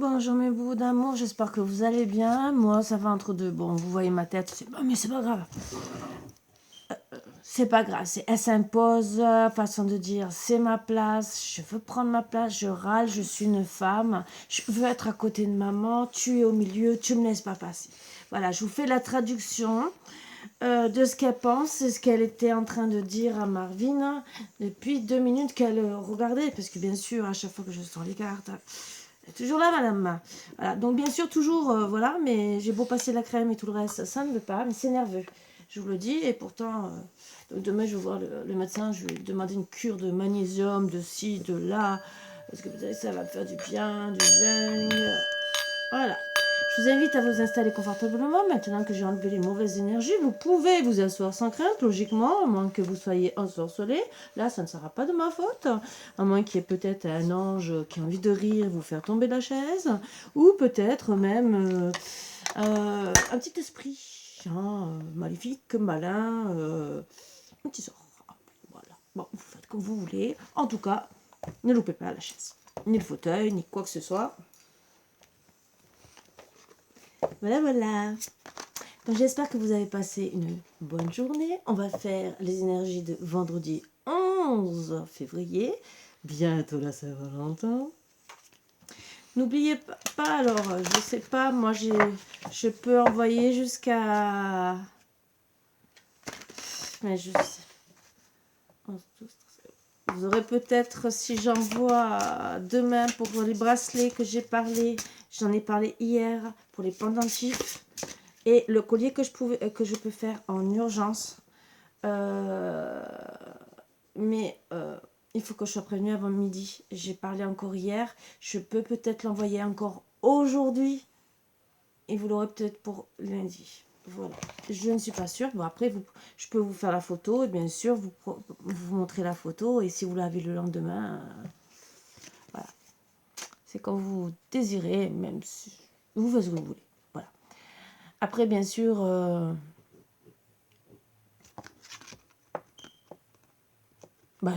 Bonjour mes bouts d'amour, j'espère que vous allez bien. Moi, ça va entre deux. Bon, vous voyez ma tête, mais c'est pas grave. C'est pas grave, elle s'impose, façon de dire, c'est ma place, je veux prendre ma place, je râle, je suis une femme, je veux être à côté de maman, tu es au milieu, tu me laisses pas passer. Voilà, je vous fais la traduction de ce qu'elle pense et ce qu'elle était en train de dire à Marvin depuis 2 minutes qu'elle regardait, parce que bien sûr, à chaque fois que je sors les cartes... Elle est toujours là, madame. Voilà. Donc, bien sûr, toujours, voilà, mais j'ai beau passer la crème et tout le reste, ça ne veut pas, mais c'est nerveux. Je vous le dis, et pourtant, demain, je vais voir le médecin, je vais lui demander une cure de magnésium, de ci, de là, parce que vous savez, ça va me faire du bien, du zinc. Voilà. Je vous invite à vous installer confortablement. Maintenant que j'ai enlevé les mauvaises énergies, vous pouvez vous asseoir sans crainte, logiquement, à moins que vous soyez ensorcelé. Là, ça ne sera pas de ma faute. À moins qu'il y ait peut-être un ange qui a envie de rire, vous faire tomber de la chaise. Ou peut-être même un petit esprit, maléfique, malin, un petit sort. Voilà. Bon, vous faites comme vous voulez. En tout cas, ne loupez pas la chaise. Ni le fauteuil, ni quoi que ce soit. Voilà, voilà. Donc j'espère que vous avez passé une bonne journée. On va faire les énergies de vendredi 11 février. Bientôt la Saint-Valentin. N'oubliez pas, alors, je sais pas, moi je peux envoyer jusqu'à... Mais je sais... Vous aurez peut-être, si j'envoie demain pour les bracelets que j'ai parlé, j'en ai parlé hier, pour les pendentifs. Et le collier que je peux faire en urgence. Mais il faut que je sois prévenue avant midi. J'ai parlé encore hier. Je peux peut-être l'envoyer encore aujourd'hui. Et vous l'aurez peut-être pour lundi. Voilà. Je ne suis pas sûre. Bon, après, je peux vous faire la photo. Et bien sûr, vous montrer la photo. Et si vous l'avez le lendemain, voilà. C'est comme vous désirez. Même si vous faites ce que vous voulez. Voilà. Après, bien sûr...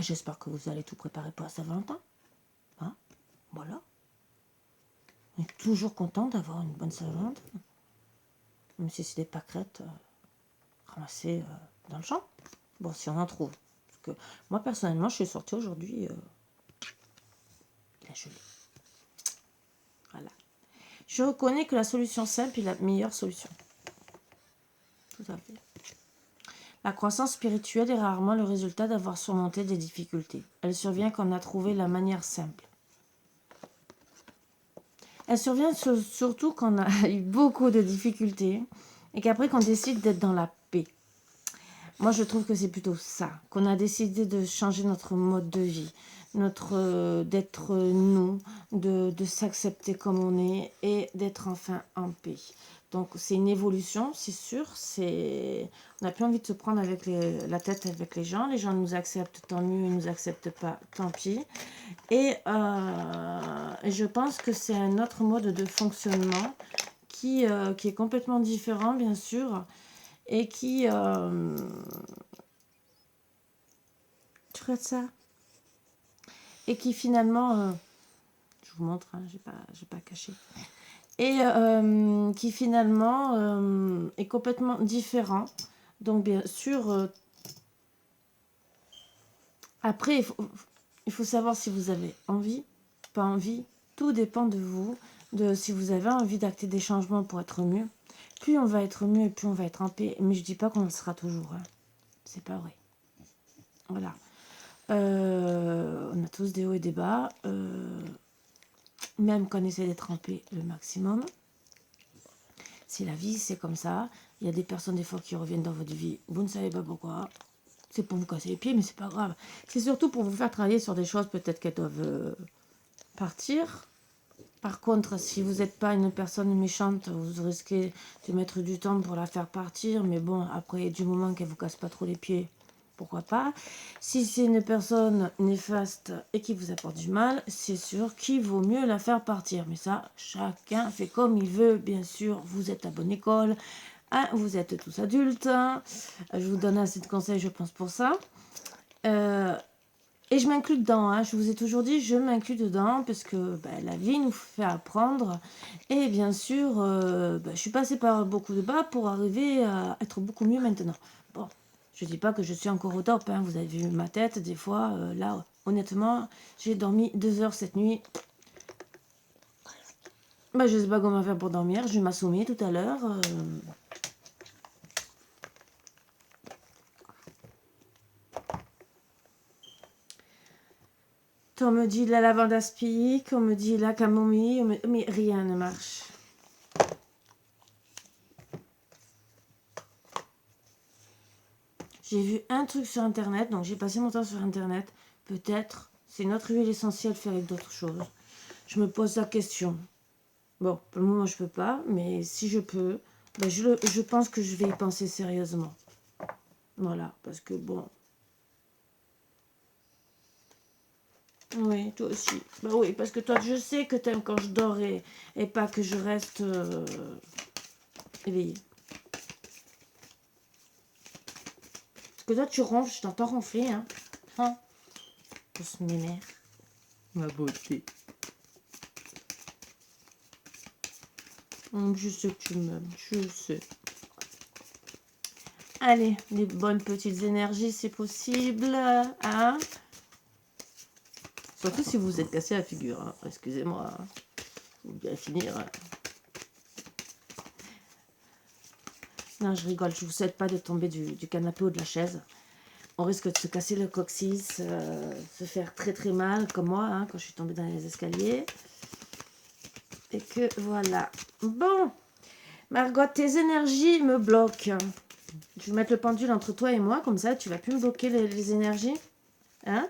j'espère que vous allez tout préparer pour la Saint-Valentin. Hein, voilà. On est toujours content d'avoir une bonne Saint-Valentin. Même si c'est des pâquerettes ramassées dans le champ. Bon, si on en trouve. Parce que moi, personnellement, je suis sortie aujourd'hui. Il a gelé. Voilà. Je reconnais que la solution simple est la meilleure solution. Tout à fait. La croissance spirituelle est rarement le résultat d'avoir surmonté des difficultés. Elle survient quand on a trouvé la manière simple. Elle survient surtout quand on a eu beaucoup de difficultés et qu'après qu'on décide d'être dans la paix. Moi, je trouve que c'est plutôt ça, qu'on a décidé de changer notre mode de vie, d'être nous, de s'accepter comme on est et d'être enfin en paix. Donc, c'est une évolution, c'est sûr. On n'a plus envie de se prendre avec la tête avec les gens. Les gens nous acceptent, tant mieux. Ils ne nous acceptent pas, tant pis. Et je pense que c'est un autre mode de fonctionnement qui est complètement différent, bien sûr, et qui... tu regardes ça. Et qui finalement... je vous montre, hein, j'ai pas caché. Et qui finalement est complètement différent. Donc, bien sûr... après, il faut savoir si vous avez envie, pas envie. Tout dépend de vous, de si vous avez envie d'acter des changements pour être mieux. Plus on va être mieux et plus on va être en paix. Mais je dis pas qu'on le sera toujours. Hein. C'est pas vrai. Voilà. On a tous des hauts et des bas. Même quand on essaie d'être en paix le maximum. C'est la vie, c'est comme ça. Il y a des personnes des fois qui reviennent dans votre vie. Vous ne savez pas pourquoi. C'est pour vous casser les pieds, mais c'est pas grave. C'est surtout pour vous faire travailler sur des choses peut-être qu'elles doivent partir. Par contre, si vous n'êtes pas une personne méchante, vous risquez de mettre du temps pour la faire partir. Mais bon, après, du moment qu'elle ne vous casse pas trop les pieds, pourquoi pas. Si c'est une personne néfaste et qui vous apporte du mal, c'est sûr qu'il vaut mieux la faire partir. Mais ça, chacun fait comme il veut. Bien sûr, vous êtes à bonne école. Hein, vous êtes tous adultes. Hein. Je vous donne assez de conseils, je pense, pour ça. Et je m'inclus dedans, hein. Je vous ai toujours dit, je m'inclus dedans parce que la vie nous fait apprendre. Et bien sûr, je suis passée par beaucoup de bas pour arriver à être beaucoup mieux maintenant. Bon, je ne dis pas que je suis encore au top, hein. Vous avez vu ma tête, des fois, là, honnêtement, j'ai dormi 2 heures cette nuit. Je ne sais pas comment faire pour dormir, je vais m'assommer tout à l'heure. On me dit la lavande aspic, on me dit la camomille, mais rien ne marche. J'ai vu un truc sur internet, donc j'ai passé mon temps sur internet. Peut-être c'est notre huile essentielle fait avec d'autres choses. Je me pose la question. Bon, pour le moment je peux pas, mais si je peux, je pense que je vais y penser sérieusement. Voilà, parce que bon. Oui, toi aussi. Bah oui, parce que toi, je sais que t'aimes quand je dors et pas que je reste éveillée. Parce que toi, tu ronfles, je t'entends ronfler, hein. Hein? Douce mémère. Ma beauté. Je sais que tu m'aimes, je sais. Allez, les bonnes petites énergies, c'est possible, hein. Surtout si vous êtes cassé la figure, hein. Excusez-moi. Hein. Faut bien finir. Hein. Non, je rigole, je vous souhaite pas de tomber du canapé ou de la chaise. On risque de se casser le coccyx, se faire très très mal, comme moi, hein, quand je suis tombée dans les escaliers. Et que voilà. Bon, Margot, tes énergies me bloquent. Je vais mettre le pendule entre toi et moi, comme ça tu vas plus me bloquer les énergies. Hein?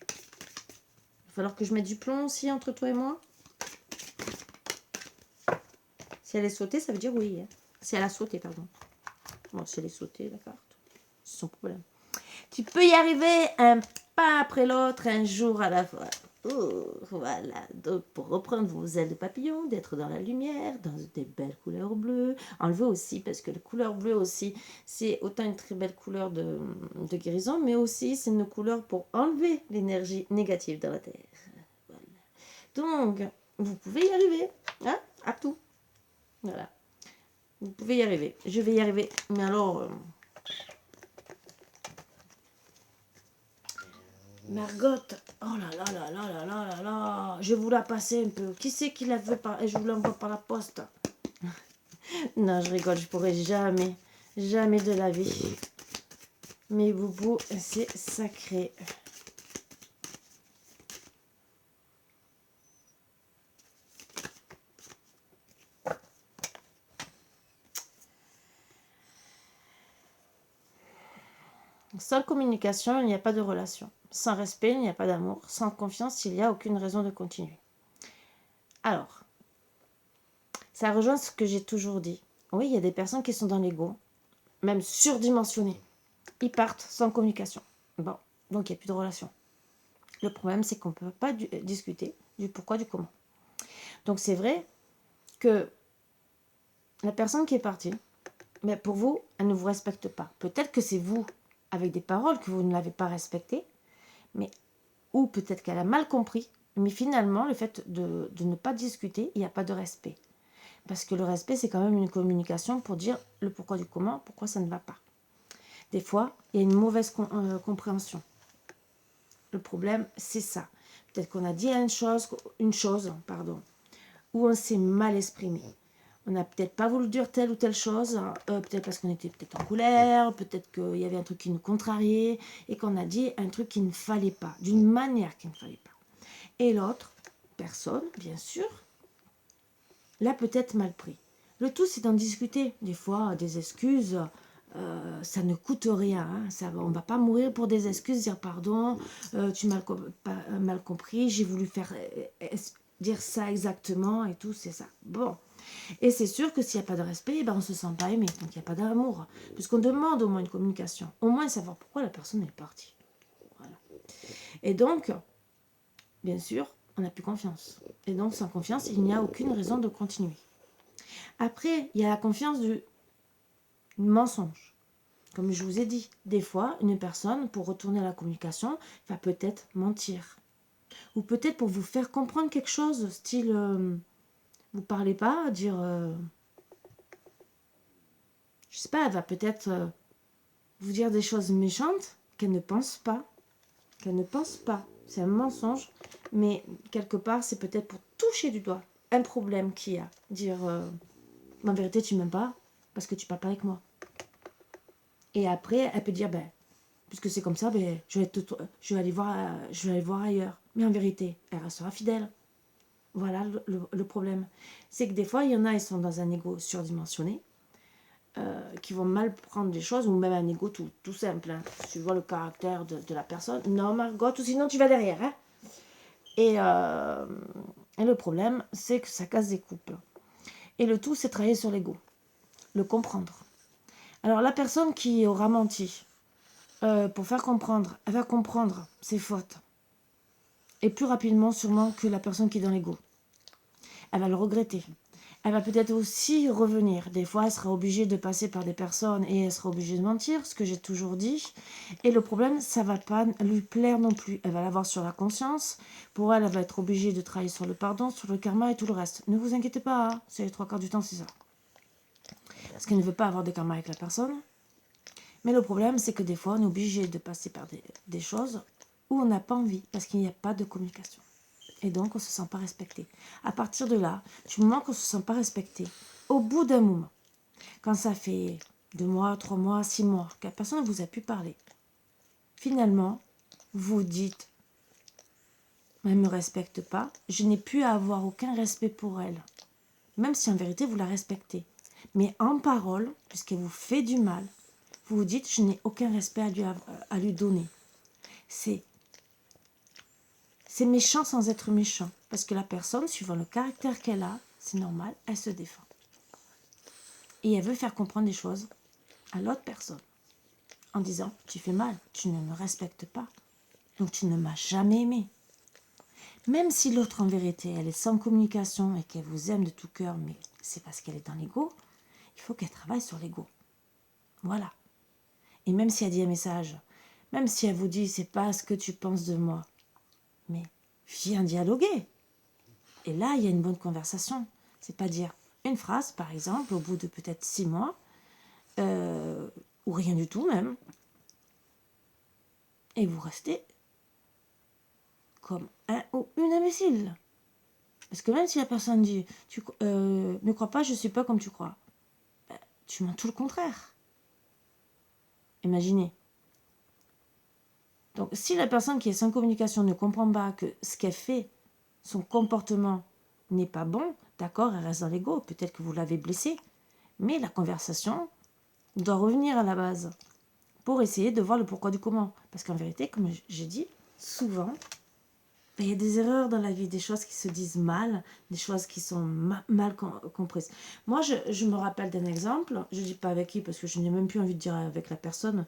Il va falloir que je mette du plomb aussi entre toi et moi. Si elle est sautée, ça veut dire oui. Hein. Si elle a sauté, pardon. Bon, si elle est sautée, d'accord. C'est son problème. Tu peux y arriver un pas après l'autre, un jour à la fois. Oh, voilà. Donc, pour reprendre vos ailes de papillon, d'être dans la lumière, dans des belles couleurs bleues. Enlever aussi, parce que la couleur bleue aussi, c'est autant une très belle couleur de guérison, mais aussi c'est une couleur pour enlever l'énergie négative dans la terre. Voilà. Donc, vous pouvez y arriver, hein, à tout. Voilà. Vous pouvez y arriver. Je vais y arriver. Mais alors... Margot, oh là là là là là là là là, je vais vous la passer un peu. Qui c'est qui la veut par... Et je vous l'envoie par la poste. Non, je rigole, je pourrais jamais, jamais de la vie. Mais Boubou, c'est sacré. Sans communication, il n'y a pas de relation. Sans respect, il n'y a pas d'amour. Sans confiance, il n'y a aucune raison de continuer. Alors, ça rejoint ce que j'ai toujours dit. Oui, il y a des personnes qui sont dans l'ego, même surdimensionnées. Ils partent sans communication. Bon, donc il n'y a plus de relation. Le problème, c'est qu'on ne peut pas discuter du pourquoi, du comment. Donc c'est vrai que la personne qui est partie, mais pour vous, elle ne vous respecte pas. Peut-être que c'est vous, avec des paroles, que vous ne l'avez pas respectée, mais ou peut-être qu'elle a mal compris. Mais finalement, le fait de ne pas discuter, il n'y a pas de respect. Parce que le respect, c'est quand même une communication pour dire le pourquoi du comment, pourquoi ça ne va pas. Des fois, il y a une mauvaise compréhension. Le problème, c'est ça. Peut-être qu'on a dit une chose, où on s'est mal exprimé. On n'a peut-être pas voulu dire telle ou telle chose, peut-être parce qu'on était peut-être en colère, peut-être qu'il y avait un truc qui nous contrariait, et qu'on a dit un truc qu'il ne fallait pas, d'une manière qu'il ne fallait pas. Et l'autre personne, bien sûr, l'a peut-être mal pris. Le tout, c'est d'en discuter. Des fois, des excuses, ça ne coûte rien. Hein. On ne va pas mourir pour des excuses, dire pardon, tu m'as mal compris, j'ai voulu faire dire ça exactement et tout, c'est ça. Bon. Et c'est sûr que s'il n'y a pas de respect, on ne se sent pas aimé, donc il n'y a pas d'amour. Puisqu'on demande au moins une communication, au moins savoir pourquoi la personne est partie. Voilà. Et donc, bien sûr, on n'a plus confiance. Et donc, sans confiance, il n'y a aucune raison de continuer. Après, il y a la confiance du mensonge. Comme je vous ai dit, des fois, une personne, pour retourner à la communication, va peut-être mentir. Ou peut-être pour vous faire comprendre quelque chose, style, vous parlez pas, dire, je sais pas, elle va peut-être vous dire des choses méchantes qu'elle ne pense pas. Qu'elle ne pense pas. C'est un mensonge, mais quelque part, c'est peut-être pour toucher du doigt un problème qu'il y a. Dire, en vérité, tu m'aimes pas parce que tu parles pas avec moi. Et après, elle peut dire, ben, puisque c'est comme ça, ben, je vais aller voir ailleurs. Mais en vérité, elle restera fidèle. Voilà le problème. C'est que des fois, il y en a, ils sont dans un ego surdimensionné, qui vont mal prendre les choses, ou même un ego tout simple. Hein. Tu vois le caractère de la personne. Non, Margot, ou sinon tu vas derrière. Hein. Et le problème, c'est que ça casse des couples. Et le tout, c'est travailler sur l'ego. Le comprendre. Alors, la personne qui aura menti, pour faire comprendre, elle va comprendre ses fautes. Et plus rapidement, sûrement, que la personne qui est dans l'ego. Elle va le regretter. Elle va peut-être aussi revenir. Des fois, elle sera obligée de passer par des personnes et elle sera obligée de mentir, ce que j'ai toujours dit. Et le problème, ça ne va pas lui plaire non plus. Elle va l'avoir sur la conscience. Pour elle, elle va être obligée de travailler sur le pardon, sur le karma et tout le reste. Ne vous inquiétez pas, hein, c'est les 3 quarts du temps, c'est ça. Parce qu'elle ne veut pas avoir de karma avec la personne. Mais le problème, c'est que des fois, on est obligé de passer par des choses où on n'a pas envie, parce qu'il n'y a pas de communication. Et donc, on ne se sent pas respecté. À partir de là, du moment qu'on ne se sent pas respecté, au bout d'un moment, quand ça fait 2 mois, 3 mois, 6 mois, que la personne vous a pu parler, finalement, vous dites, elle ne me respecte pas, je n'ai plus à avoir aucun respect pour elle. Même si en vérité, vous la respectez. Mais en parole, puisqu'elle vous fait du mal, vous vous dites, je n'ai aucun respect à lui donner. C'est méchant sans être méchant. Parce que la personne, suivant le caractère qu'elle a, c'est normal, elle se défend. Et elle veut faire comprendre des choses à l'autre personne. En disant, tu fais mal, tu ne me respectes pas. Donc tu ne m'as jamais aimé. Même si l'autre en vérité, elle est sans communication et qu'elle vous aime de tout cœur, mais c'est parce qu'elle est dans l'ego, il faut qu'elle travaille sur l'ego. Voilà. Et même si elle dit un message, même si elle vous dit, c'est pas ce que tu penses de moi, mais viens dialoguer. Et là, il y a une bonne conversation. C'est pas dire une phrase, par exemple, au bout de peut-être 6 mois, ou rien du tout même, et vous restez comme un ou une imbécile. Parce que même si la personne dit, ne crois pas, je suis pas comme tu crois, ben, tu mens tout le contraire. Imaginez. Donc, si la personne qui est sans communication ne comprend pas que ce qu'elle fait, son comportement n'est pas bon, d'accord, elle reste dans l'ego, peut-être que vous l'avez blessée, mais la conversation doit revenir à la base pour essayer de voir le pourquoi du comment. Parce qu'en vérité, comme j'ai dit, souvent, il y a des erreurs dans la vie, des choses qui se disent mal, des choses qui sont mal comprises. Moi, je me rappelle d'un exemple, je ne dis pas avec qui, parce que je n'ai même plus envie de dire avec la personne,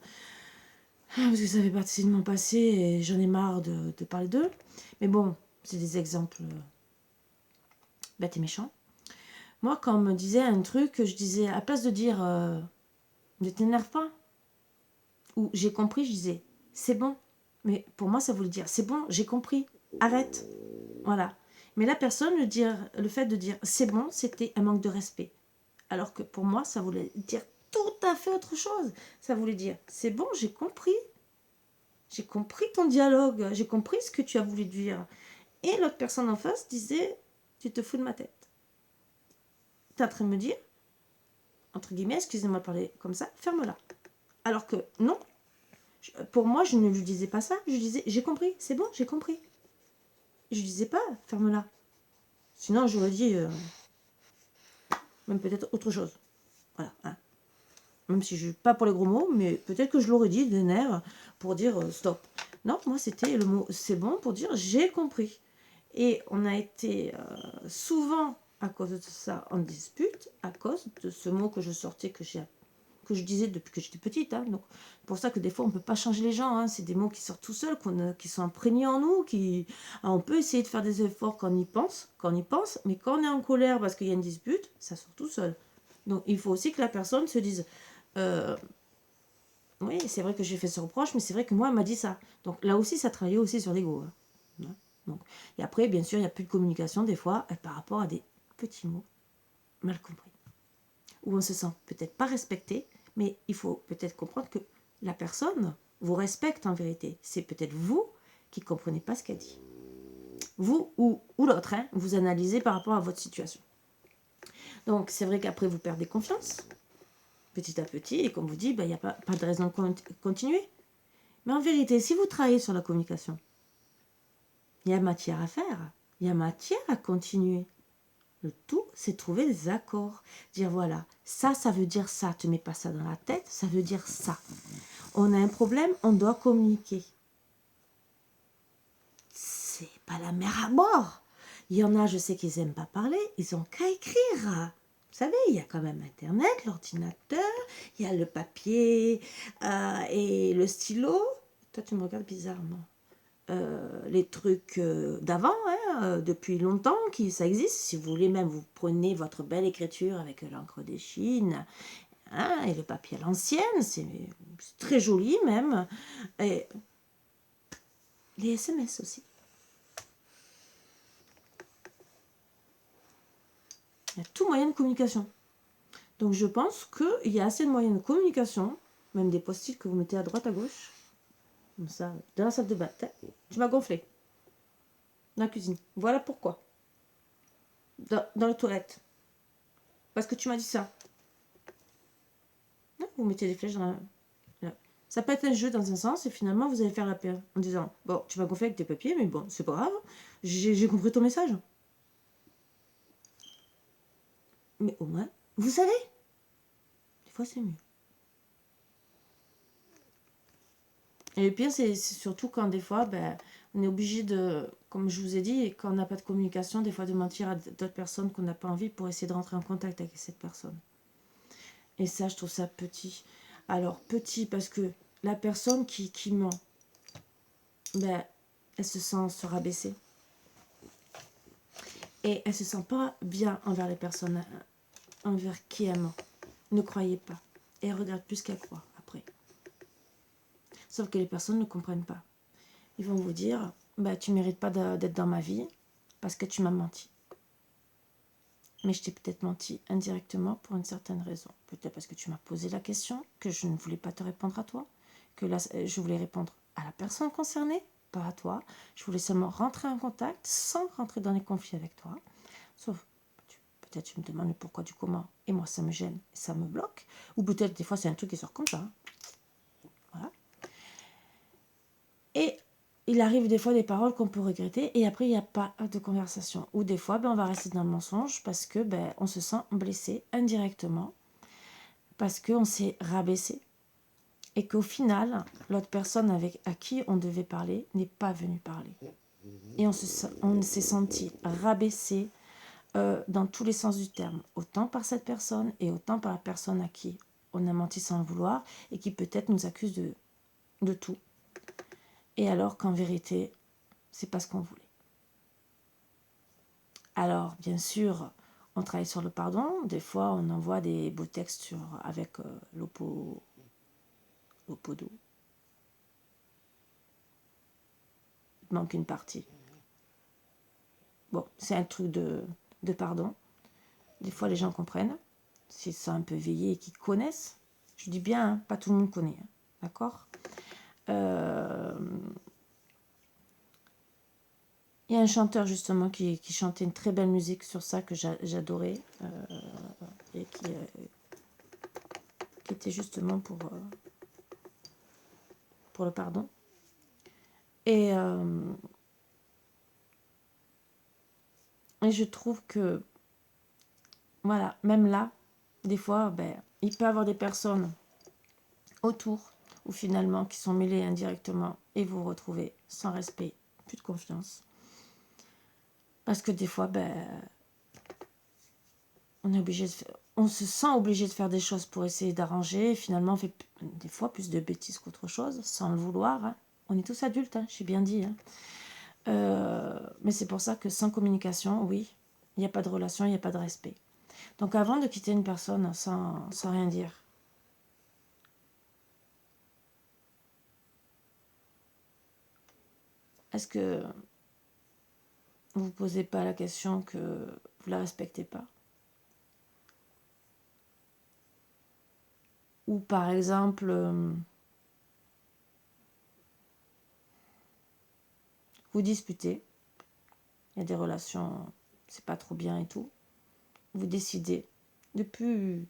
parce que ça fait partie de mon passé et j'en ai marre de parler d'eux. Mais bon, c'est des exemples bêtes et méchants. Moi, quand on me disait un truc, je disais, à place de dire ne t'énerve pas, ou j'ai compris, je disais c'est bon. Mais pour moi, ça voulait dire c'est bon, j'ai compris, arrête. Voilà. Mais la personne, le fait de dire c'est bon, c'était un manque de respect. Alors que pour moi, ça voulait dire tout à fait autre chose. Ça voulait dire c'est bon, j'ai compris. J'ai compris ton dialogue, j'ai compris ce que tu as voulu dire. Et l'autre personne en face disait tu te fous de ma tête. Tu es en train de me dire, entre guillemets, excusez-moi de parler comme ça, ferme-la. Alors que non, pour moi, je ne lui disais pas ça. Je lui disais j'ai compris, c'est bon, j'ai compris. Je lui disais pas ferme-la. Sinon, j'aurais dit même peut-être autre chose. Voilà. Hein. Même si je ne suis pas pour les gros mots, mais peut-être que je l'aurais dit des nerfs pour dire stop. Non, moi, c'était le mot c'est bon pour dire j'ai compris. Et on a été souvent, à cause de ça, en dispute, à cause de ce mot que je sortais, que je disais depuis que j'étais petite. Hein. Donc, pour ça que des fois, on ne peut pas changer les gens. Hein. C'est des mots qui sortent tout seuls, qui sont imprégnés en nous. Alors, on peut essayer de faire des efforts quand on y pense, mais quand on est en colère parce qu'il y a une dispute, ça sort tout seul. Donc, il faut aussi que la personne se dise oui, c'est vrai que j'ai fait ce reproche, mais c'est vrai que moi, elle m'a dit ça. Donc là aussi, ça travaillait aussi sur l'ego. Hein. Donc, et après, bien sûr, il n'y a plus de communication des fois par rapport à des petits mots mal compris. Où on se sent peut-être pas respecté, mais il faut peut-être comprendre que la personne vous respecte en vérité. C'est peut-être vous qui ne comprenez pas ce qu'elle dit. Vous ou l'autre, hein, vous analysez par rapport à votre situation. Donc c'est vrai qu'après vous perdez confiance, petit à petit, et comme vous dites, il n'y a pas de raison de continuer. Mais en vérité, si vous travaillez sur la communication, il y a matière à faire, il y a matière à continuer. Le tout, c'est trouver des accords. Dire voilà, ça veut dire ça, te mets pas ça dans la tête, ça veut dire ça. On a un problème, on doit communiquer. C'est pas la mer à boire. Il y en a, je sais qu'ils n'aiment pas parler, ils ont qu'à écrire. Vous savez, il y a quand même Internet, l'ordinateur, il y a le papier et le stylo. Toi, tu me regardes bizarrement. Les trucs d'avant, hein, depuis longtemps, ça existe. Si vous voulez même, vous prenez votre belle écriture avec l'encre des Chines hein, et le papier à l'ancienne, c'est très joli même. Et les SMS aussi. Il y a tout moyen de communication. Donc je pense qu'il y a assez de moyens de communication, même des post-it que vous mettez à droite, à gauche, comme ça, dans la salle de bain. Tu m'as gonflé. Dans la cuisine. Voilà pourquoi. Dans les toilettes. Parce que tu m'as dit ça. Non, vous mettez des flèches dans la... Ça peut être un jeu dans un sens et finalement vous allez faire la paix en disant bon, tu m'as gonflé avec tes papiers, mais bon, c'est pas grave. J'ai compris ton message. Mais au moins, vous savez. Des fois, c'est mieux. Et le pire, c'est surtout quand des fois, on est obligé de, comme je vous ai dit, quand on n'a pas de communication, des fois de mentir à d'autres personnes qu'on n'a pas envie pour essayer de rentrer en contact avec cette personne. Et ça, je trouve ça petit. Alors, petit parce que la personne qui ment, elle se sent se rabaisser. Et elle se sent pas bien envers les personnes envers qui elle ment. Ne croyez pas. Et elle regarde plus qu'elle croit après. Sauf que les personnes ne comprennent pas. Ils vont vous dire, tu mérites pas d'être dans ma vie parce que tu m'as menti. Mais je t'ai peut-être menti indirectement pour une certaine raison. Peut-être parce que tu m'as posé la question, que je ne voulais pas te répondre à toi, que là, je voulais répondre à la personne concernée, pas à toi. Je voulais seulement rentrer en contact sans rentrer dans les conflits avec toi. Sauf, peut-être tu me demandes le pourquoi du comment, et moi ça me gêne, et ça me bloque. Ou peut-être des fois c'est un truc qui sort comme ça. Voilà. Et il arrive des fois des paroles qu'on peut regretter et après il n'y a pas de conversation. Ou des fois on va rester dans le mensonge parce que on se sent blessé indirectement, parce qu'on s'est rabaissé et qu'au final l'autre personne à qui on devait parler n'est pas venue parler. Et on s'est senti rabaissé dans tous les sens du terme, autant par cette personne et autant par la personne à qui on a menti sans le vouloir et qui peut-être nous accuse de tout. Et alors qu'en vérité, c'est pas ce qu'on voulait. Alors, bien sûr, on travaille sur le pardon. Des fois, on envoie des beaux textes avec l'oppodo. Il manque une partie. Bon, c'est un truc de pardon. Des fois, les gens comprennent. S'ils sont un peu éveillés et qu'ils connaissent. Je dis bien, hein, pas tout le monde connaît. Hein, d'accord Il y a un chanteur justement qui chantait une très belle musique sur ça que j'adorais et qui était justement pour le pardon. Et je trouve que voilà, même là, des fois, il peut y avoir des personnes autour ou finalement qui sont mêlées indirectement et vous retrouvez sans respect, plus de confiance. Parce que des fois, on se sent obligé de faire des choses pour essayer d'arranger. Et finalement, on fait des fois plus de bêtises qu'autre chose, sans le vouloir. Hein. On est tous adultes, hein, j'ai bien dit. Hein. Mais c'est pour ça que sans communication, oui, il n'y a pas de relation, il n'y a pas de respect. Donc avant de quitter une personne sans rien dire, Est-ce que vous ne vous posez pas la question que vous ne la respectez pas? Ou par exemple, vous disputez, il y a des relations, c'est pas trop bien et tout. Vous décidez de plus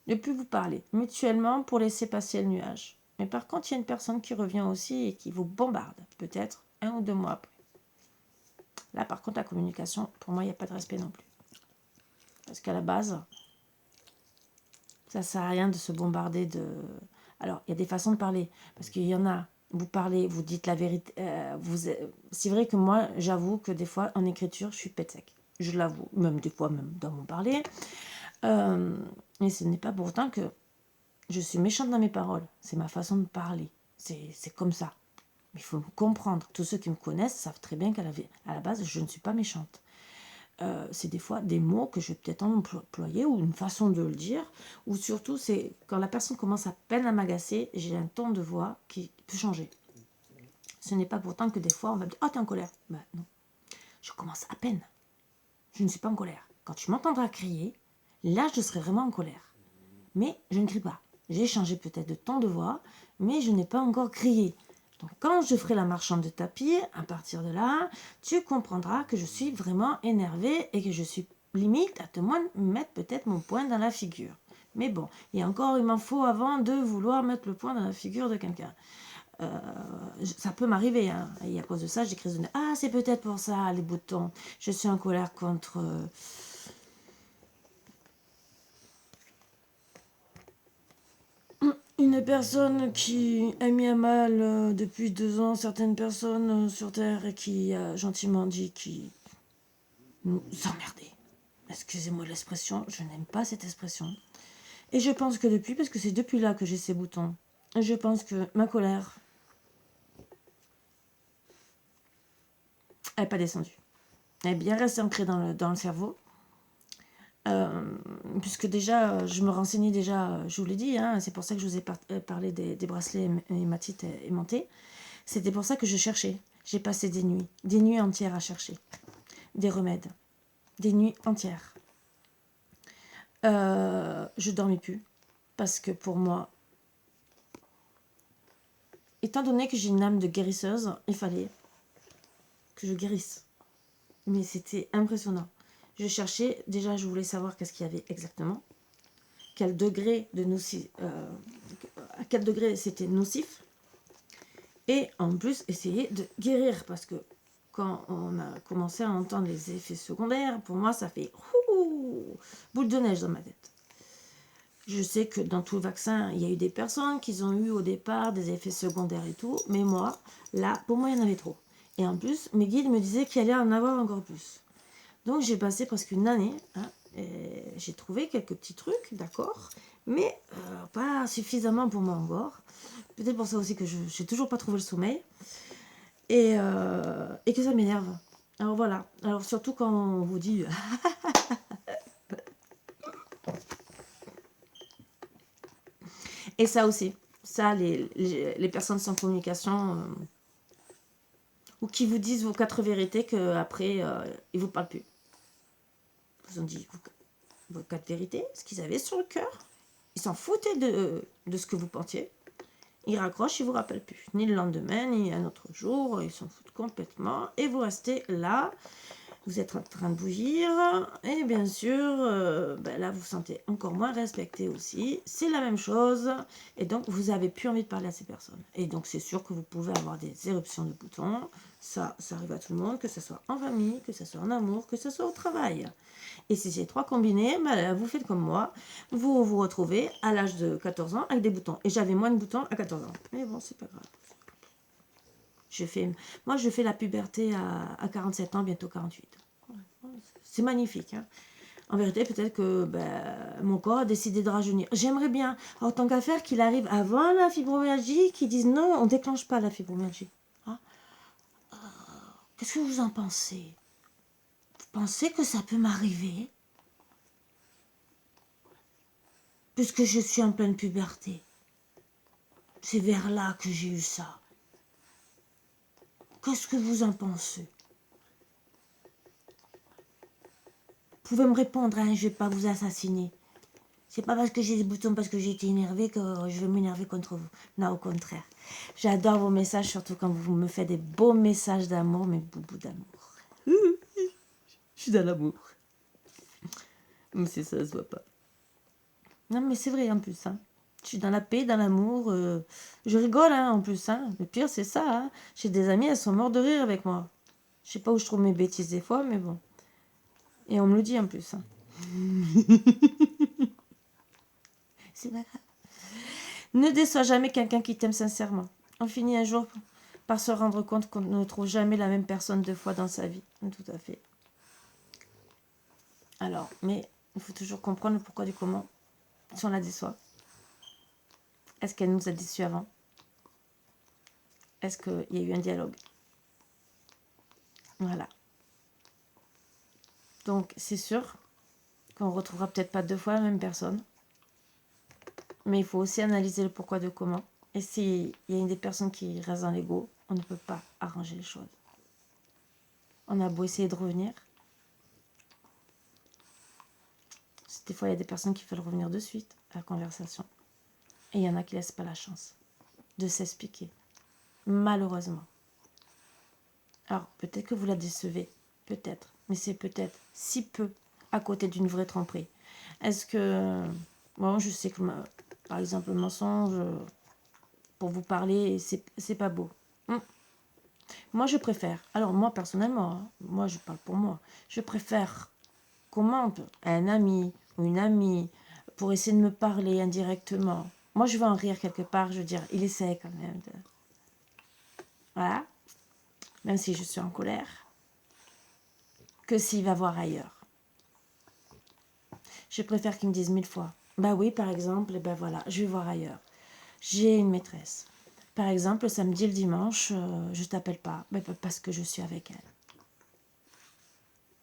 vous parler mutuellement pour laisser passer le nuage. Mais par contre, il y a une personne qui revient aussi et qui vous bombarde, peut-être 1 ou 2 mois après. Là, par contre, la communication, pour moi, il n'y a pas de respect non plus. Parce qu'à la base, ça ne sert à rien de se bombarder de... Alors, il y a des façons de parler. Parce qu'il y en a, vous parlez, vous dites la vérité. C'est vrai que moi, j'avoue que des fois, en écriture, je suis pète sec. Je l'avoue. Même des fois, même dans mon parler. Et ce n'est pas pour autant que je suis méchante dans mes paroles. C'est ma façon de parler. C'est comme ça. Mais il faut me comprendre. Tous ceux qui me connaissent savent très bien qu'à la base, je ne suis pas méchante. C'est des fois des mots que je vais peut-être employer ou une façon de le dire. Ou surtout, c'est quand la personne commence à peine à m'agacer, j'ai un ton de voix qui peut changer. Ce n'est pas pourtant que des fois, on va me dire « Oh, t'es en colère ». Ben non. Je commence à peine. Je ne suis pas en colère. Quand tu m'entendras crier, là, je serai vraiment en colère. Mais je ne crie pas. J'ai changé peut-être de ton de voix, mais je n'ai pas encore crié. Donc quand je ferai la marchande de tapis, à partir de là, tu comprendras que je suis vraiment énervée et que je suis limite à te mettre peut-être mon poing dans la figure. Mais bon, et encore, il m'en faut avant de vouloir mettre le poing dans la figure de quelqu'un. Ça peut m'arriver, hein. Et à cause de ça, j'ai crise de nerfs. Ah, c'est peut-être pour ça, les boutons. Je suis en colère contre... Une personne qui a mis à mal depuis 2 ans certaines personnes sur Terre et qui a gentiment dit qu'il nous emmerdait. Excusez-moi l'expression, je n'aime pas cette expression. Et je pense que depuis, parce que c'est depuis là que j'ai ces boutons, je pense que ma colère n'est pas descendue. Elle est bien restée ancrée dans le cerveau. Puisque déjà, je me renseignais déjà, je vous l'ai dit, hein, c'est pour ça que je vous ai parlé des bracelets hématites aimantés. C'était pour ça que je cherchais. J'ai passé des nuits entières à chercher des remèdes, des nuits entières. Je dormais plus parce que pour moi, étant donné que j'ai une âme de guérisseuse, il fallait que je guérisse. Mais c'était impressionnant. Je cherchais, déjà je voulais savoir qu'est-ce qu'il y avait exactement, quel degré de nocif, à quel degré c'était nocif, et en plus essayer de guérir parce que quand on a commencé à entendre les effets secondaires, pour moi ça fait boule de neige dans ma tête. Je sais que dans tout le vaccin, il y a eu des personnes qui ont eu au départ des effets secondaires et tout, mais moi, là, pour moi, il y en avait trop. Et en plus, mes guides me disaient qu'il allait en avoir encore plus. Donc j'ai passé presque une année, hein, et j'ai trouvé quelques petits trucs, d'accord, mais pas suffisamment pour moi encore. Peut-être pour ça aussi que je n'ai toujours pas trouvé le sommeil, et que ça m'énerve. Alors voilà, alors surtout quand on vous dit... Et ça aussi, ça, les personnes sans communication, ou qui vous disent vos 4 vérités, qu'après, ils ne vous parlent plus. Ils ont dit vos 4 vérités, ce qu'ils avaient sur le cœur. Ils s'en foutaient de ce que vous pensiez. Ils raccrochent, ils ne vous rappellent plus. Ni le lendemain, ni un autre jour. Ils s'en foutent complètement. Et vous restez là. Vous êtes en train de bouillir. Et bien sûr, là, vous vous sentez encore moins respecté aussi. C'est la même chose. Et donc, vous n'avez plus envie de parler à ces personnes. Et donc, c'est sûr que vous pouvez avoir des éruptions de boutons. Ça arrive à tout le monde, que ce soit en famille, que ce soit en amour, que ce soit au travail. Et si ces 3 combinés, vous faites comme moi, vous vous retrouvez à l'âge de 14 ans avec des boutons. Et j'avais moins de boutons à 14 ans. Mais bon, c'est pas grave. Moi, je fais la puberté à 47 ans, bientôt 48. C'est magnifique. Hein. En vérité, peut-être que mon corps a décidé de rajeunir. J'aimerais bien, en tant qu'affaire, qu'il arrive avant la fibromyalgie, qu'ils disent non, on ne déclenche pas la fibromyalgie. Hein. Qu'est-ce que vous en pensez? Vous pensez que ça peut m'arriver? Puisque je suis en pleine puberté. C'est vers là que j'ai eu ça. Qu'est-ce que vous en pensez? Vous pouvez me répondre, hein, je ne vais pas vous assassiner. C'est pas parce que j'ai des boutons, parce que j'ai été énervée que je vais m'énerver contre vous. Non, au contraire. J'adore vos messages, surtout quand vous me faites des beaux messages d'amour, mes boubous d'amour. Je suis dans l'amour. Mais c'est ça, ça se voit pas. Non, mais c'est vrai en plus. Hein. Je suis dans la paix, dans l'amour. Je rigole hein, en plus. Hein. Le pire, c'est ça. Hein. J'ai des amis, elles sont mortes de rire avec moi. Je sais pas où je trouve mes bêtises des fois, mais bon. Et on me le dit en plus. Hein. C'est pas grave. Ne déçois jamais quelqu'un qui t'aime sincèrement. On finit un jour par se rendre compte qu'on ne trouve jamais la même personne deux fois dans sa vie. Tout à fait. Alors, mais il faut toujours comprendre le pourquoi du comment. Si on la déçoit. Est-ce qu'elle nous a déçus avant? Est-ce qu'il y a eu un dialogue? Voilà. Donc, c'est sûr qu'on ne retrouvera peut-être pas deux fois la même personne. Mais il faut aussi analyser le pourquoi de comment. Et s'il y a une des personnes qui reste dans l'ego, on ne peut pas arranger les choses. On a beau essayer de revenir. Des fois, il y a des personnes qui veulent revenir de suite à la conversation. Et il y en a qui ne laissent pas la chance de s'expliquer. Malheureusement. Alors, peut-être que vous la décevez. Peut-être. Mais c'est peut-être si peu à côté d'une vraie tromperie. Est-ce que... Bon, je sais que, par exemple, le mensonge, pour vous parler, c'est pas beau. Moi, je préfère. Alors, moi, personnellement, hein, moi, je parle pour moi. Je préfère qu'on mente à un ami ou une amie pour essayer de me parler indirectement. Moi, je vais en rire quelque part. Je veux dire, il essaie quand même de... Voilà. Même si je suis en colère. Que s'il va voir ailleurs. Je préfère qu'il me dise 1000 fois. Bah oui, par exemple, ben voilà, je vais voir ailleurs. J'ai une maîtresse. Par exemple, le samedi, le dimanche, je t'appelle pas. Ben, parce que je suis avec elle.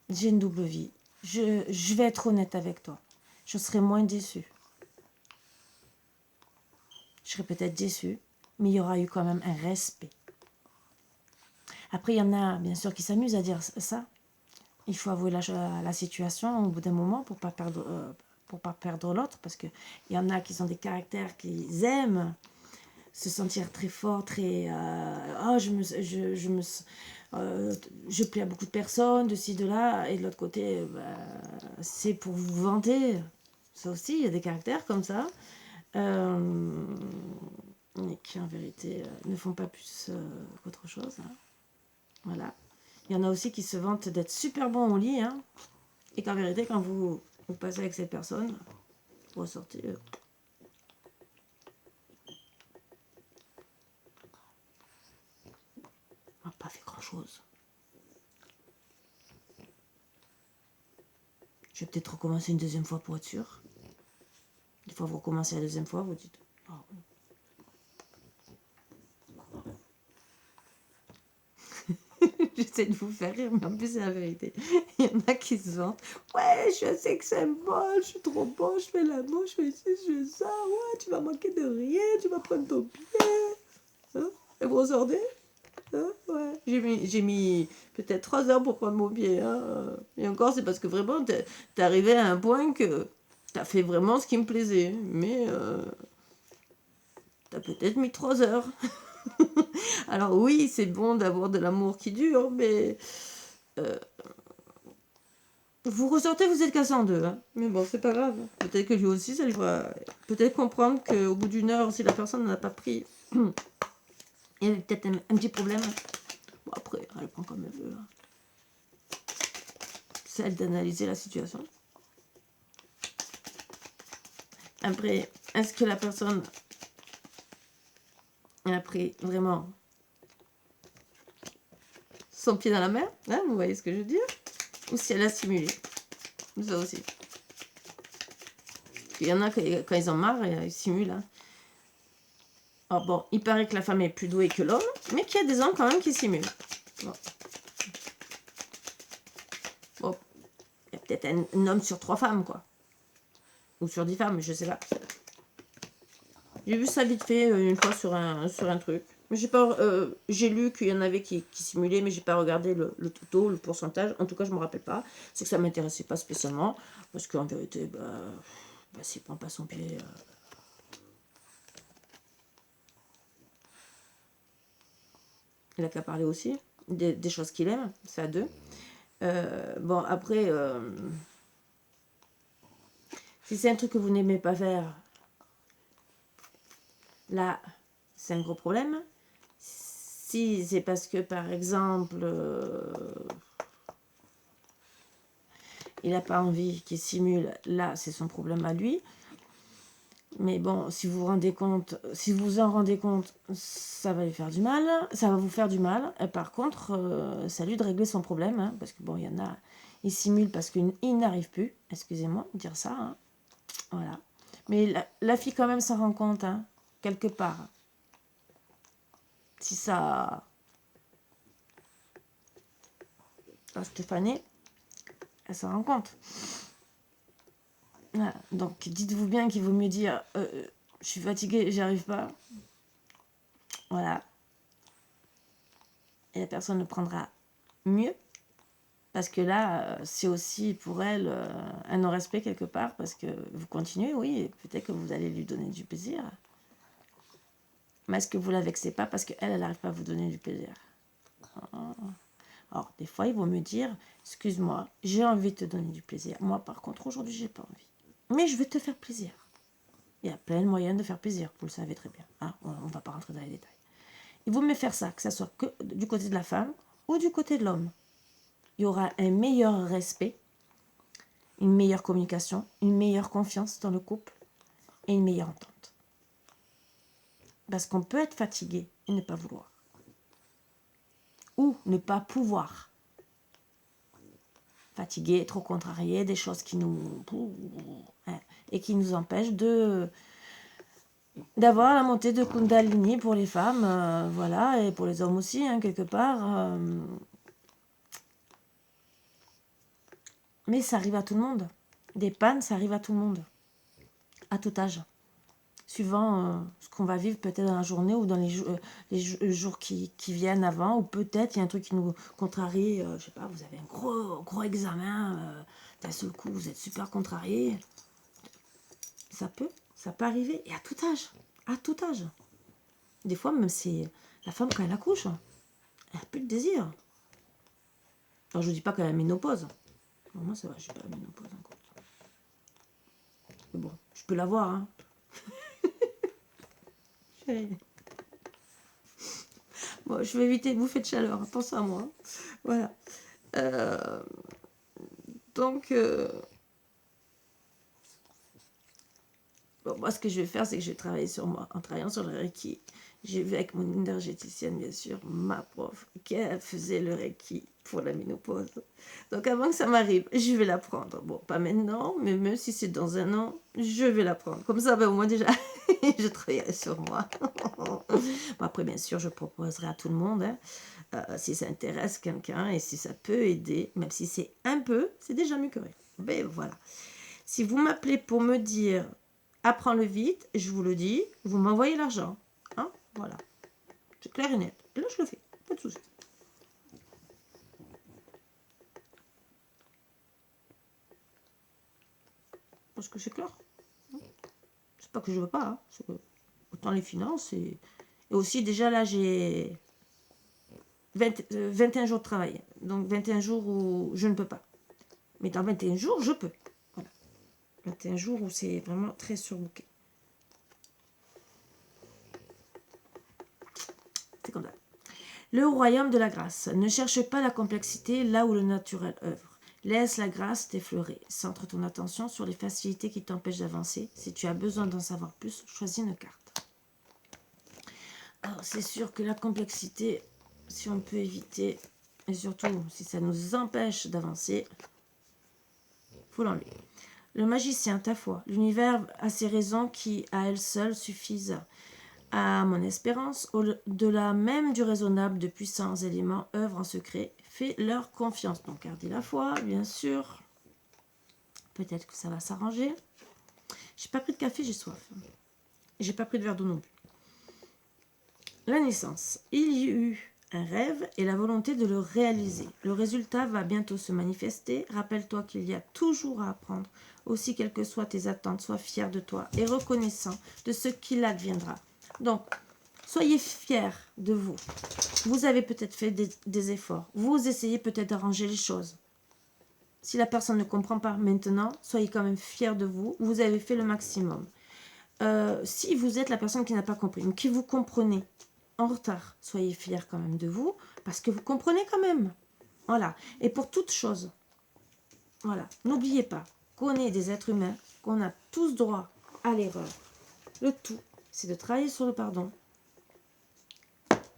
J'ai une double vie. Je vais être honnête avec toi. Je serai moins déçue. Je serai peut-être déçue, mais il y aura eu quand même un respect. Après, il y en a, bien sûr, qui s'amusent à dire ça. Il faut avouer la situation au bout d'un moment pour pas perdre l'autre, parce qu'il y en a qui ont des caractères qu'ils aiment se sentir très fort, très... je plais à beaucoup de personnes, de ci, de là, et de l'autre côté, c'est pour vous vanter. Ça aussi, il y a des caractères comme ça, mais qui en vérité ne font pas plus qu'autre chose. Hein. Voilà. Il y en a aussi qui se vantent d'être super bons au lit, hein, et qu'en vérité, quand vous passez avec cette personne, vous ressortez... on n'a pas fait grand-chose. Je vais peut-être recommencer une deuxième fois pour être sûr. Une fois que vous recommencez la deuxième fois, vous dites... Oh. J'essaie de vous faire rire, mais en plus c'est la vérité. Il y en a qui se vantent. Ouais, je sais que c'est bon, je suis trop bon, je fais l'amour, je fais ci, je fais ça. Ouais, tu vas manquer de rien, tu vas prendre ton pied. Hein? Et vous ressortez hein? Ouais. J'ai mis peut-être 3 heures pour prendre mon pied. Hein? Et encore, c'est parce que vraiment, t'es arrivé à un point que t'as fait vraiment ce qui me plaisait. Mais t'as peut-être mis 3 heures. Alors oui, c'est bon d'avoir de l'amour qui dure, mais vous ressortez, vous êtes cassé en deux. Hein. Mais bon, c'est pas grave. Peut-être que lui aussi, ça lui fera peut-être comprendre qu'au bout d'une heure, si la personne n'a pas pris, il y avait peut-être un petit problème. Bon, après, elle prend comme elle veut. Hein. C'est elle d'analyser la situation. Après, est-ce que la personne elle a pris vraiment son pied dans la mer, hein, vous voyez ce que je veux dire? Ou si elle a simulé. Ça aussi. Il y en a, quand ils en marrent, ils simulent. Hein. Alors bon, il paraît que la femme est plus douée que l'homme, mais qu'il y a des hommes quand même qui simulent. Bon. Il y a peut-être un homme sur 3 femmes, quoi. Ou sur 10 femmes, je sais pas. J'ai vu ça vite fait une fois sur un truc. J'ai lu qu'il y en avait qui simulaient, mais j'ai pas regardé le taux, le pourcentage. En tout cas, je me rappelle pas. C'est que ça m'intéressait pas spécialement, parce qu'en vérité, s'il prend pas son pied. Il a qu'à parler aussi des choses qu'il aime, c'est à deux. Bon, après, si c'est un truc que vous n'aimez pas faire, là, c'est un gros problème. Si c'est parce que, par exemple, il n'a pas envie qu'il simule, là, c'est son problème à lui. Mais bon, si vous vous en rendez compte, ça va lui faire du mal, ça va vous faire du mal. Et par contre, c'est à lui de régler son problème, hein, parce que bon, il y en a, ils simulent parce qu'ils n'arrivent plus, excusez-moi de dire ça, hein, voilà. Mais la fille quand même s'en rend compte, hein, quelque part. Si ça... Stéphanie, elle s'en rend compte. Voilà. Donc dites-vous bien qu'il vaut mieux dire je suis fatiguée, j'y arrive pas. Voilà. Et la personne le prendra mieux. Parce que là, c'est aussi pour elle un non-respect quelque part. Parce que vous continuez, oui, peut-être que vous allez lui donner du plaisir. Mais est-ce que vous ne la vexez pas parce qu'elle, elle n'arrive pas à vous donner du plaisir? Alors, des fois, il vaut me dire, excuse-moi, j'ai envie de te donner du plaisir. Moi, par contre, aujourd'hui, j'ai pas envie. Mais je vais te faire plaisir. Il y a plein de moyens de faire plaisir, vous le savez très bien. Hein, on ne va pas rentrer dans les détails. Il vaut mieux faire ça, que ce soit que du côté de la femme ou du côté de l'homme. Il y aura un meilleur respect, une meilleure communication, une meilleure confiance dans le couple et une meilleure entente. Parce qu'on peut être fatigué et ne pas vouloir. Ou ne pas pouvoir. Fatigué, trop contrarié, des choses qui nous... et qui nous empêchent d'avoir la montée de Kundalini pour les femmes, voilà, et pour les hommes aussi, hein, quelque part. Mais ça arrive à tout le monde. Des pannes, ça arrive à tout le monde. À tout âge. Suivant ce qu'on va vivre peut-être dans la journée ou dans les jours qui viennent avant. Ou peut-être il y a un truc qui nous contrarie. Je sais pas, vous avez un gros examen. D'un seul coup, vous êtes super contrarié. Ça peut arriver. Et à tout âge. À tout âge. Des fois, même c'est la femme quand elle accouche. Elle n'a plus de désir. Alors je ne dis pas qu'elle a la ménopause. Non, moi, ça va, je n'ai pas la ménopause encore. Mais bon, je peux l'avoir, hein. Bon, je vais éviter de bouffer de chaleur, pense à moi. Voilà. Donc, bon, moi, ce que je vais faire, c'est que je vais travailler sur moi. En travaillant sur le Reiki, j'ai vu avec mon énergéticienne, bien sûr, ma prof, qu'elle faisait le Reiki pour la ménopause. Donc, avant que ça m'arrive, je vais l'apprendre. Bon, pas maintenant, mais même si c'est dans un an, je vais l'apprendre. Comme ça, ben, au moins déjà, je travaillerai sur moi. Bon, après, bien sûr, je proposerai à tout le monde, hein, si ça intéresse quelqu'un et si ça peut aider, même si c'est un peu, c'est déjà mieux que rien. Ben voilà. Si vous m'appelez pour me dire apprends-le vite, je vous le dis, vous m'envoyez l'argent. Hein, voilà. C'est clair et net. Et là, je le fais. Pas de souci. Parce que c'est clair. C'est pas que je veux pas. Hein. C'est que autant les finances et aussi déjà là j'ai 21 jours de travail. Donc 21 jours où je ne peux pas. Mais dans 21 jours, je peux. Voilà. 21 jours où c'est vraiment très surbooké. C'est comme ça. Le royaume de la grâce. Ne cherche pas la complexité là où le naturel œuvre. Laisse la grâce t'effleurer. Centre ton attention sur les facilités qui t'empêchent d'avancer. Si tu as besoin d'en savoir plus, choisis une carte. Alors, c'est sûr que la complexité, si on peut éviter, et surtout si ça nous empêche d'avancer, il faut l'enlever. Le magicien, ta foi. L'univers a ses raisons qui, à elles seules, suffisent à mon espérance. Au-delà même du raisonnable, de puissants éléments œuvrent en secret. Fais leur confiance. Donc, gardez la foi, bien sûr. Peut-être que ça va s'arranger. J'ai pas pris de café, j'ai soif. J'ai pas pris de verre d'eau non plus. La naissance. Il y eut un rêve et la volonté de le réaliser. Le résultat va bientôt se manifester. Rappelle-toi qu'il y a toujours à apprendre. Aussi, quelles que soient tes attentes, sois fier de toi et reconnaissant de ce qu'il adviendra. Donc, soyez fiers de vous. Vous avez peut-être fait des efforts. Vous essayez peut-être d'arranger les choses. Si la personne ne comprend pas maintenant, soyez quand même fiers de vous. Vous avez fait le maximum. Si vous êtes la personne qui n'a pas compris, mais qui vous comprenez en retard, soyez fiers quand même de vous, parce que vous comprenez quand même. Voilà. Et pour toute chose, voilà, n'oubliez pas qu'on est des êtres humains, qu'on a tous droit à l'erreur. Le tout, c'est de travailler sur le pardon.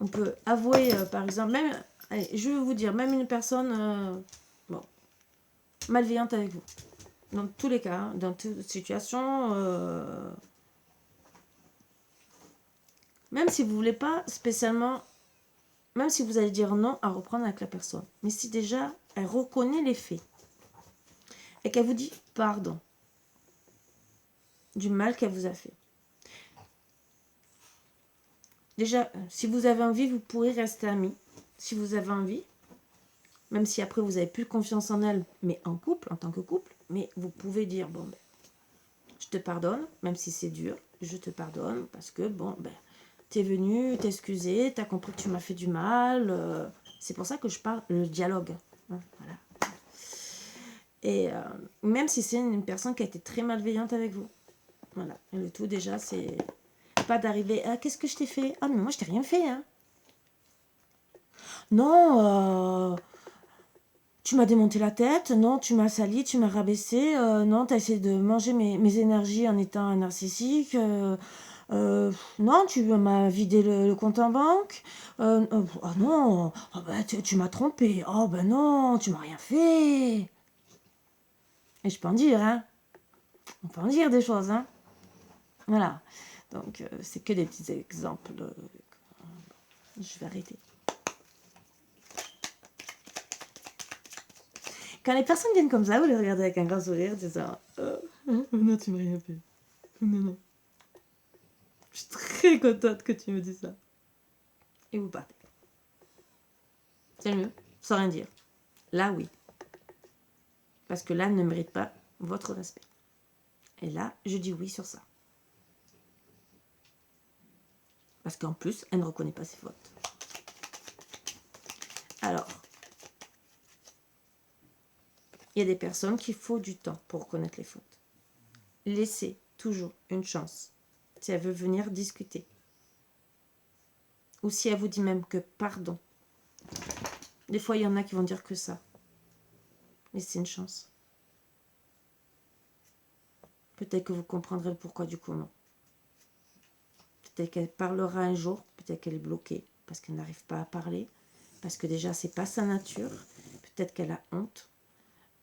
On peut avouer, par exemple, même, allez, je vais vous dire, même une personne bon, malveillante avec vous. Dans tous les cas, dans toute situation, même si vous voulez pas spécialement, même si vous allez dire non à reprendre avec la personne, mais si déjà elle reconnaît les faits et qu'elle vous dit pardon du mal qu'elle vous a fait. Déjà, si vous avez envie, vous pourrez rester amis. Si vous avez envie, même si après vous n'avez plus confiance en elle, mais en couple, en tant que couple, mais vous pouvez dire bon, ben, je te pardonne, même si c'est dur, je te pardonne parce que bon, ben, t'es venu t'excuser, t'as compris que tu m'as fait du mal. C'est pour ça que je parle le dialogue. Hein, voilà. Et même si c'est une personne qui a été très malveillante avec vous. Voilà. Et le tout déjà, c'est pas d'arriver. Ah, qu'est-ce que je t'ai fait? Ah, mais moi, je t'ai rien fait. Hein. Non, tu m'as démonté la tête. Non, tu m'as sali, tu m'as rabaissé. Non, tu as essayé de manger mes énergies en étant un narcissique. Non, tu m'as vidé le compte en banque. Ah non, oh, bah, tu m'as trompé. Oh ben non, tu m'as rien fait. Et je peux en dire, hein. On peut en dire des choses, hein. Voilà. Donc, c'est que des petits exemples. Je vais arrêter. Quand les personnes viennent comme ça, vous les regardez avec un grand sourire, disant non, tu m'as rien fait. Non, non. Je suis très contente que tu me dises ça. Et vous partez. C'est mieux, sans rien dire. Là, oui. Parce que là, elle ne mérite pas votre respect. Et là, je dis oui sur ça. Parce qu'en plus, elle ne reconnaît pas ses fautes. Alors, il y a des personnes qu'il faut du temps pour reconnaître les fautes. Laissez toujours une chance. Si elle veut venir discuter. Ou si elle vous dit même que pardon. Des fois, il y en a qui vont dire que ça. Laissez une chance. Peut-être que vous comprendrez le pourquoi du comment. Peut-être qu'elle parlera un jour, peut-être qu'elle est bloquée parce qu'elle n'arrive pas à parler, parce que déjà c'est pas sa nature, peut-être qu'elle a honte.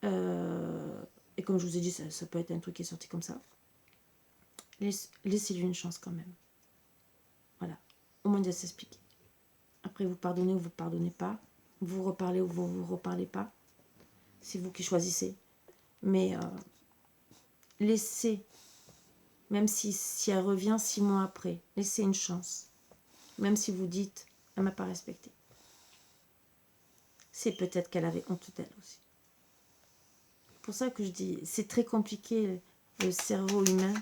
Et comme je vous ai dit, ça peut être un truc qui est sorti comme ça. Laissez-lui une chance quand même. Voilà, au moins de s'expliquer. Après vous pardonnez ou vous pardonnez pas, vous reparlez ou vous reparlez pas. C'est vous qui choisissez. Mais laissez, même si elle revient 6 mois après, laissez une chance. Même si vous dites, elle m'a pas respecté. C'est peut-être qu'elle avait honte d'elle aussi. C'est pour ça que je dis, c'est très compliqué le cerveau humain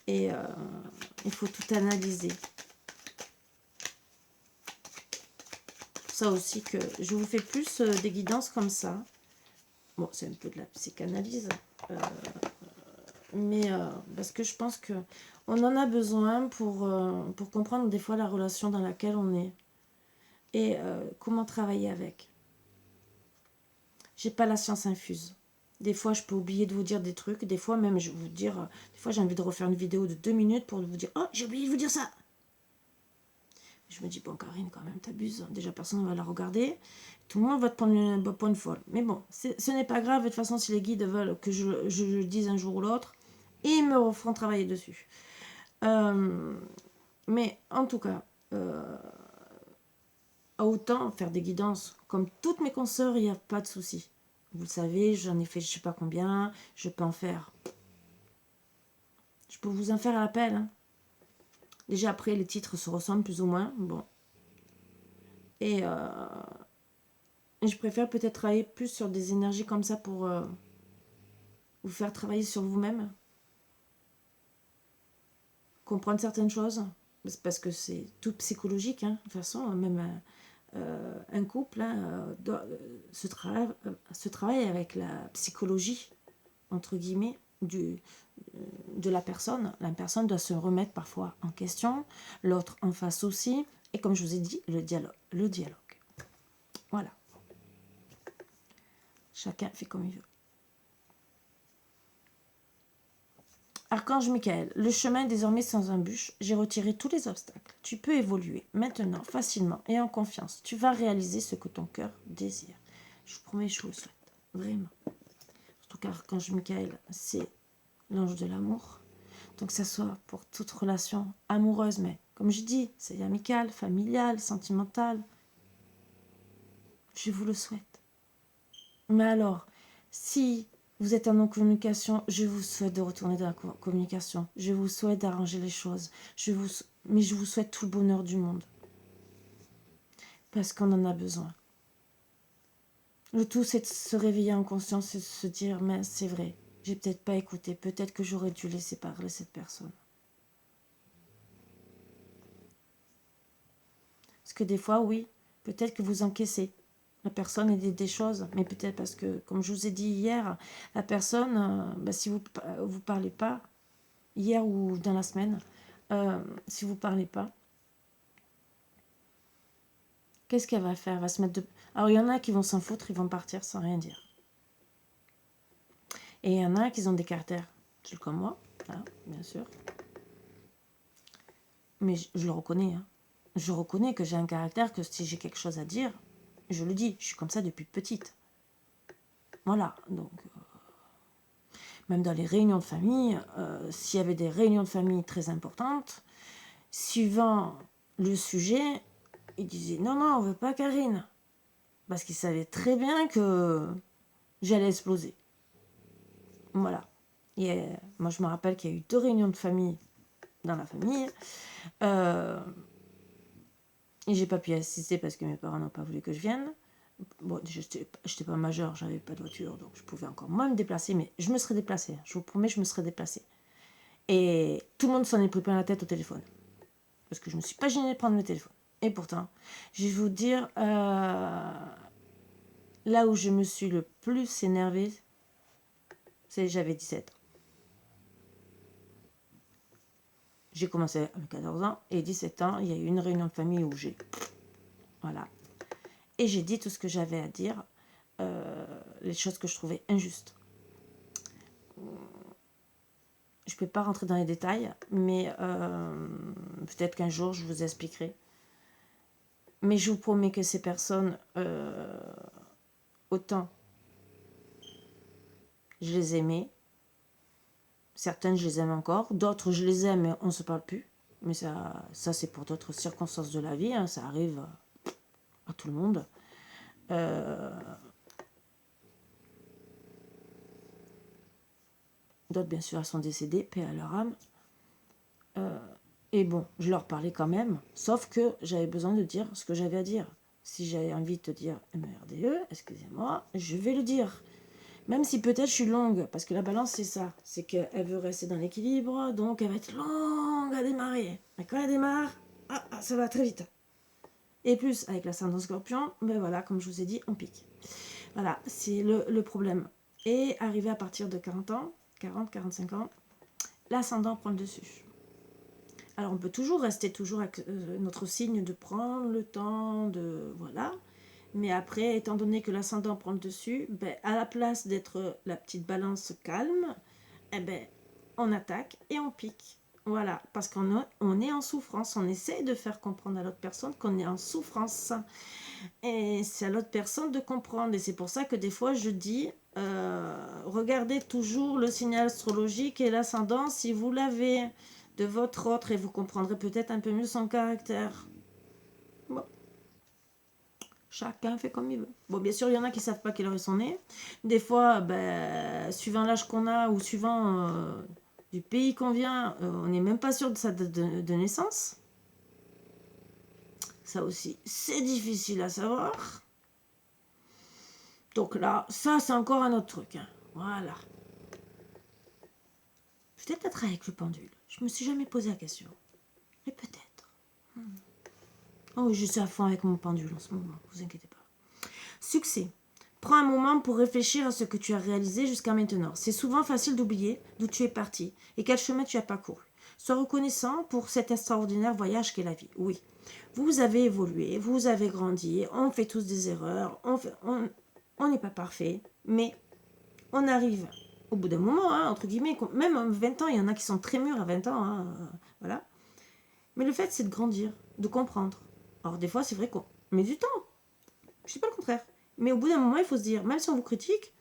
et il faut tout analyser. C'est ça aussi que je vous fais plus des guidances comme ça. Bon, c'est un peu de la psychanalyse, mais parce que je pense que on en a besoin pour comprendre des fois la relation dans laquelle on est et comment travailler avec. J'ai pas la science infuse. Des fois, je peux oublier de vous dire des trucs. Des fois, même, je vais vous dire... Des fois, j'ai envie de refaire une vidéo de 2 minutes pour vous dire « Oh, j'ai oublié de vous dire ça !» Je me dis « Bon, Karine, quand même, t'abuses. Déjà, personne ne va la regarder. Tout le monde va te prendre pour une folle. » Mais bon, ce n'est pas grave. De toute façon, si les guides veulent que je le dise un jour ou l'autre, ils me referont travailler dessus. Mais en tout cas... autant faire des guidances comme toutes mes consoeurs, il n'y a pas de souci. Vous le savez, j'en ai fait je ne sais pas combien, je peux en faire. Je peux vous en faire à l'appel. Hein. Déjà après, les titres se ressemblent plus ou moins. Bon. Et je préfère peut-être travailler plus sur des énergies comme ça pour vous faire travailler sur vous-même. Comprendre certaines choses. Parce que c'est tout psychologique. Hein. De toute façon, même un couple se travaille avec la psychologie, entre guillemets, de la personne. La personne doit se remettre parfois en question, l'autre en face aussi. Et comme je vous ai dit, le dialogue. Le dialogue. Voilà. Chacun fait comme il veut. Archange Michael, le chemin est désormais sans embûche. J'ai retiré tous les obstacles. Tu peux évoluer maintenant, facilement et en confiance. Tu vas réaliser ce que ton cœur désire. Je vous promets, je vous le souhaite. Vraiment. Surtout qu'Archange Michael, c'est l'ange de l'amour. Donc, que ça soit pour toute relation amoureuse, mais comme je dis, c'est amical, familial, sentimental. Je vous le souhaite. Mais alors, si vous êtes en non-communication, je vous souhaite de retourner dans la communication. Je vous souhaite d'arranger les choses. Mais je vous souhaite tout le bonheur du monde. Parce qu'on en a besoin. Le tout, c'est de se réveiller en conscience et de se dire, mais c'est vrai, j'ai peut-être pas écouté. Peut-être que j'aurais dû laisser parler cette personne. Parce que des fois, oui, peut-être que vous encaissez. La personne a dit des choses, mais peut-être parce que, comme je vous ai dit hier, la personne, si vous ne parlez pas, hier ou dans la semaine, si vous ne parlez pas, qu'est-ce qu'elle va faire? Elle va se mettre de... Alors, il y en a qui vont s'en foutre, ils vont partir sans rien dire. Et il y en a qui ont des caractères, comme moi, hein, bien sûr. Mais je le reconnais. Hein. Je reconnais que j'ai un caractère, que si j'ai quelque chose à dire, je le dis. Je suis comme ça depuis petite. Voilà, donc... même dans les réunions de famille, s'il y avait des réunions de famille très importantes, suivant le sujet, ils disaient non, non, on veut pas Karine. Parce qu'ils savaient très bien que j'allais exploser. Voilà. Et moi, je me rappelle qu'il y a eu 2 réunions de famille dans la famille. Et j'ai pas pu assister parce que mes parents n'ont pas voulu que je vienne. Bon, je n'étais pas majeure, j'avais pas de voiture, donc je pouvais encore moins me déplacer, mais je me serais déplacée. Je vous promets, je me serais déplacée. Et tout le monde s'en est pris plein la tête au téléphone. Parce que je ne me suis pas gênée de prendre le téléphone. Et pourtant, je vais vous dire, là où je me suis le plus énervée, c'est j'avais 17 ans. J'ai commencé à 14 ans et 17 ans, il y a eu une réunion de famille où j'ai... Voilà. Et j'ai dit tout ce que j'avais à dire, les choses que je trouvais injustes. Je ne peux pas rentrer dans les détails, mais peut-être qu'un jour je vous expliquerai. Mais je vous promets que ces personnes, autant je les aimais, certaines je les aime encore, d'autres je les aime mais on ne se parle plus. Mais ça c'est pour d'autres circonstances de la vie, hein, ça arrive à tout le monde. D'autres bien sûr elles sont décédées, paix à leur âme. Et bon, je leur parlais quand même, sauf que j'avais besoin de dire ce que j'avais à dire. Si j'avais envie de te dire MRDE, excusez-moi, je vais le dire. Même si peut-être je suis longue, parce que la balance c'est ça, c'est qu'elle veut rester dans l'équilibre, donc elle va être longue à démarrer. Et quand elle démarre, ça va très vite. Et plus avec l'ascendant scorpion, ben voilà, comme je vous ai dit, on pique. Voilà, c'est le problème. Et arrivé à partir de 40 ans, 40-45 ans, l'ascendant prend le dessus. Alors on peut toujours rester toujours avec notre signe de prendre le temps de... Voilà. Mais après, étant donné que l'ascendant prend le dessus, ben, à la place d'être la petite balance calme, eh ben, on attaque et on pique. Voilà, parce qu'on est en souffrance. On essaie de faire comprendre à l'autre personne qu'on est en souffrance. Et c'est à l'autre personne de comprendre. Et c'est pour ça que des fois, je dis, regardez toujours le signal astrologique et l'ascendant si vous l'avez de votre autre et vous comprendrez peut-être un peu mieux son caractère. Bon. Chacun fait comme il veut. Bon, bien sûr, il y en a qui ne savent pas quelle heure ils sont nés. Des fois, suivant l'âge qu'on a ou suivant du pays qu'on vient, on n'est même pas sûr de sa date de naissance. Ça aussi, c'est difficile à savoir. Donc là, ça, c'est encore un autre truc. Hein. Voilà. Peut-être avec le pendule. Je me suis jamais posé la question. Mais peut-être. Oh oui, je suis à fond avec mon pendule en ce moment. Vous inquiétez pas. Succès. Prends un moment pour réfléchir à ce que tu as réalisé jusqu'à maintenant. C'est souvent facile d'oublier d'où tu es parti et quel chemin tu as parcouru. Sois reconnaissant pour cet extraordinaire voyage qu'est la vie. Oui, vous avez évolué, vous avez grandi, on fait tous des erreurs, on n'est pas parfait, mais on arrive au bout d'un moment, hein, entre guillemets, même à 20 ans, il y en a qui sont très mûrs à 20 ans, hein, voilà. Mais le fait, c'est de grandir, de comprendre. Alors des fois, c'est vrai qu'on met du temps, je ne dis pas le contraire. Mais au bout d'un moment, il faut se dire, même si on vous critique,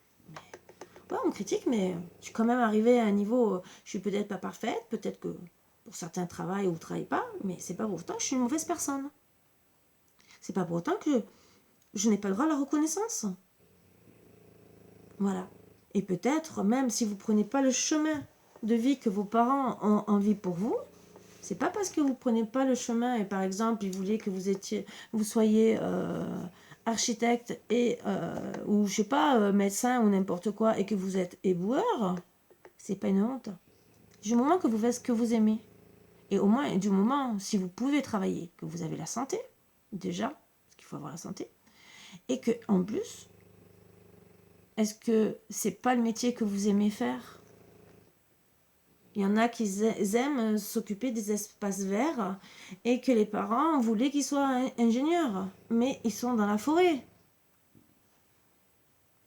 ouais, on critique, mais je suis quand même arrivée à un niveau, je suis peut-être pas parfaite, peut-être que pour certains travaillent ou ne travaillent pas, mais c'est pas pour autant que je suis une mauvaise personne. C'est pas pour autant que je n'ai pas le droit à la reconnaissance. Voilà. Et peut-être, même si vous prenez pas le chemin de vie que vos parents ont envie pour vous, c'est pas parce que vous prenez pas le chemin et par exemple, ils voulaient que vous soyez architecte et ou je sais pas médecin ou n'importe quoi et que vous êtes éboueur, c'est pas une honte. Du moment que vous faites ce que vous aimez et au moins du moment si vous pouvez travailler, que vous avez la santé déjà, parce qu'il faut avoir la santé, et que en plus, est-ce que c'est pas le métier que vous aimez faire? Il y en a qui aiment s'occuper des espaces verts et que les parents voulaient qu'ils soient ingénieurs, mais ils sont dans la forêt.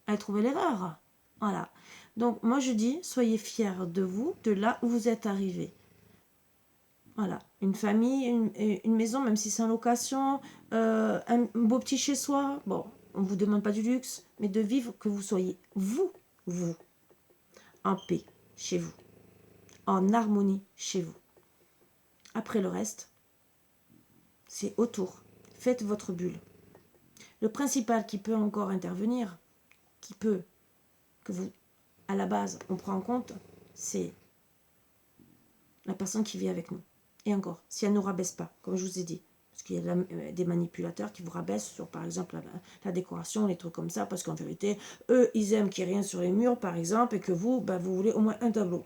À trouver l'erreur. Voilà. Donc moi je dis, soyez fiers de vous, de là où vous êtes arrivés. Voilà. Une famille, une maison, même si c'est en location, un beau petit chez soi. Bon, on ne vous demande pas du luxe, mais de vivre que vous soyez vous, en paix chez vous. En harmonie chez vous. Après le reste, c'est autour. Faites votre bulle. Le principal qui peut encore intervenir, qui peut, que vous, à la base, on prend en compte, c'est la personne qui vit avec nous. Et encore, si elle ne nous rabaisse pas, comme je vous ai dit, parce qu'il y a des manipulateurs qui vous rabaissent sur, par exemple, la décoration, les trucs comme ça, parce qu'en vérité, eux, ils aiment qu'il n'y ait rien sur les murs, par exemple, et que vous, vous voulez au moins un tableau.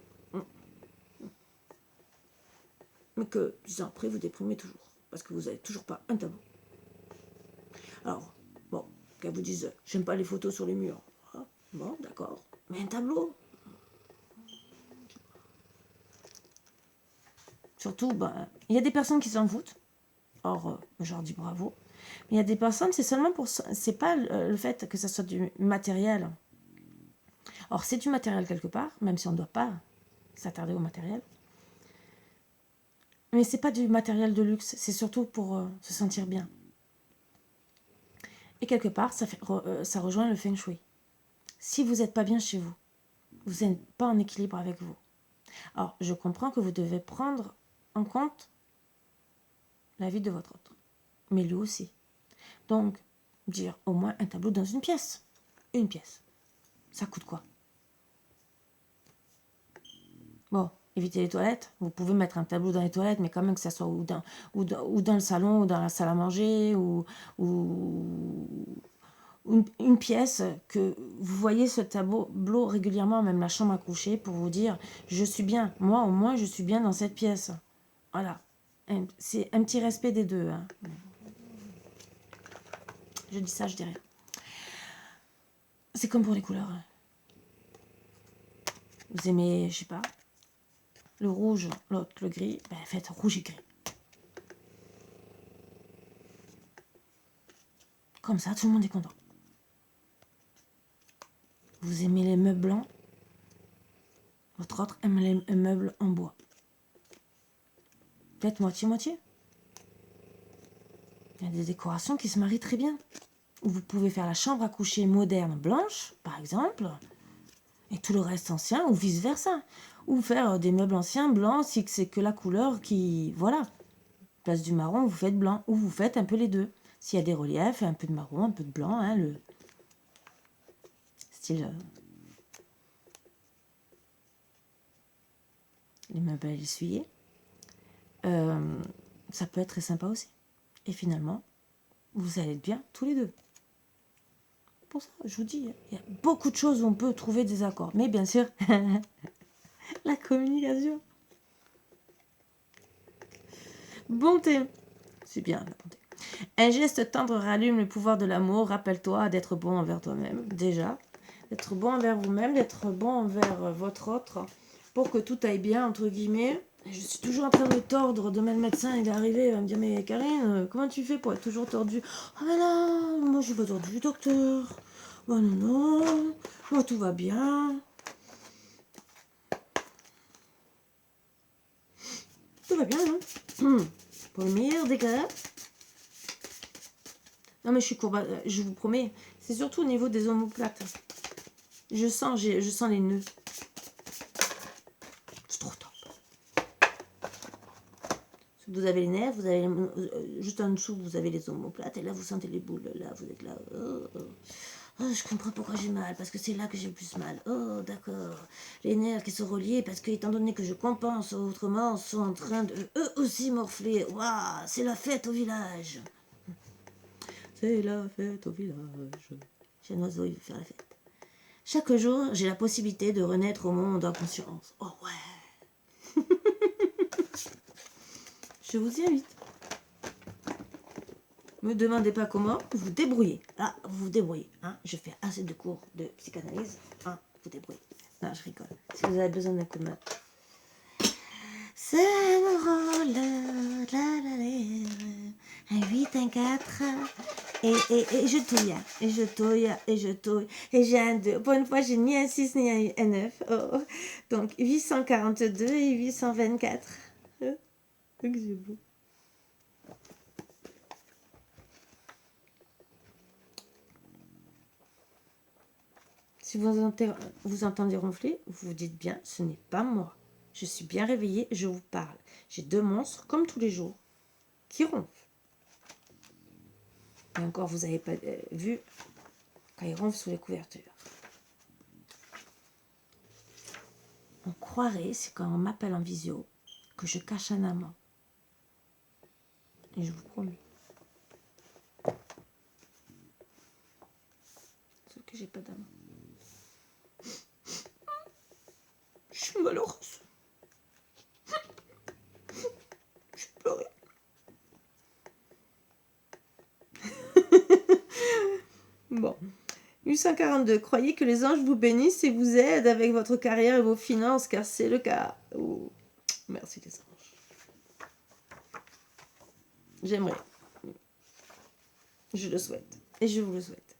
Mais que 10 ans après, vous déprimez toujours, parce que vous n'avez toujours pas un tableau. Alors, bon, qu'elles vous disent, j'aime pas les photos sur les murs. Ah, bon, d'accord, mais un tableau. Surtout, il y a des personnes qui s'en foutent. Or, je leur dis bravo. Mais il y a des personnes, c'est seulement pour... C'est pas le fait que ça soit du matériel. Or, c'est du matériel quelque part, même si on ne doit pas s'attarder au matériel. Mais c'est pas du matériel de luxe, c'est surtout pour se sentir bien. Et quelque part, ça rejoint le feng shui. Si vous n'êtes pas bien chez vous, vous n'êtes pas en équilibre avec vous. Alors, je comprends que vous devez prendre en compte la vie de votre autre, mais lui aussi. Donc, dire au moins un tableau dans une pièce. Une pièce. Ça coûte quoi? Bon, évitez les toilettes. Vous pouvez mettre un tableau dans les toilettes, mais quand même que ça soit ou dans le salon, ou dans la salle à manger, ou une pièce que vous voyez ce tableau régulièrement, même la chambre à coucher, pour vous dire, je suis bien. Moi, au moins, je suis bien dans cette pièce. Voilà. C'est un petit respect des deux. Hein. Je dis ça, je dis rien. C'est comme pour les couleurs. Vous aimez, je sais pas, le rouge, l'autre, le gris, faites rouge et gris. Comme ça, tout le monde est content. Vous aimez les meubles blancs, votre autre aime les meubles en bois. Faites moitié-moitié. Il y a des décorations qui se marient très bien. Vous pouvez faire la chambre à coucher moderne blanche, par exemple, et tout le reste ancien, ou vice-versa. Ou faire des meubles anciens blancs si c'est que la couleur qui... Voilà. Place du marron, vous faites blanc. Ou vous faites un peu les deux. S'il y a des reliefs, un peu de marron, un peu de blanc, hein, le style... les meubles à essuyer. Ça peut être très sympa aussi. Et finalement, vous allez être bien tous les deux. Pour ça, je vous dis, il y a beaucoup de choses où on peut trouver des accords. Mais bien sûr, la communication. Bonté. C'est bien la bonté. Un geste tendre rallume le pouvoir de l'amour. Rappelle-toi d'être bon envers toi-même, déjà. D'être bon envers vous-même, d'être bon envers votre autre. Pour que tout aille bien, entre guillemets. Je suis toujours en train de me tordre. Demain, le médecin, il est arrivé, il va me dire, mais Karine, comment tu fais pour être toujours tordue? Ah mais non, moi je suis pas tordue, docteur. Oh non, non, moi tout va bien. Tout va bien, hein. Pour le meilleur des cas. Non mais je suis courbe, je vous promets. C'est surtout au niveau des omoplates. Je sens les nœuds. C'est trop top. Vous avez les nerfs, vous avez juste en dessous, vous avez les omoplates. Et là, vous sentez les boules. Là, vous êtes là. Oh, je comprends pourquoi j'ai mal, parce que c'est là que j'ai le plus mal. Oh, d'accord. Les nerfs qui sont reliés, parce que étant donné que je compense autrement, sont en train de eux aussi morfler. Waouh, c'est la fête au village. C'est la fête au village. J'ai un oiseau, il veut faire la fête. Chaque jour, j'ai la possibilité de renaître au monde en conscience. Oh ouais. Je vous y invite. Me demandez pas comment, vous débrouillez. Ah, vous vous débrouillez. Hein. Je fais assez de cours de psychanalyse. Hein, vous débrouillez. Non, je rigole. Si vous avez besoin d'un coup de main. C'est le rôle, un 8, un 4, et je touille, et je touille, et je touille, et j'ai un 2. Pour une fois, j'ai ni un 6 ni un 9. Oh. Donc 842 et 824. Donc c'est beau. Si vous entendez ronfler, vous vous dites bien, ce n'est pas moi. Je suis bien réveillée, je vous parle. J'ai 2 monstres, comme tous les jours, qui ronflent. Et encore, vous n'avez pas vu quand ils ronflent sous les couvertures. On croirait, c'est quand on m'appelle en visio, que je cache un amant. Et je vous promets. Sauf que j'ai pas d'amant. Je suis malheureuse. Je pleurais. Bon. 842. Croyez que les anges vous bénissent et vous aident avec votre carrière et vos finances, car c'est le cas. Oh. Merci les anges. J'aimerais. Je le souhaite. Et je vous le souhaite.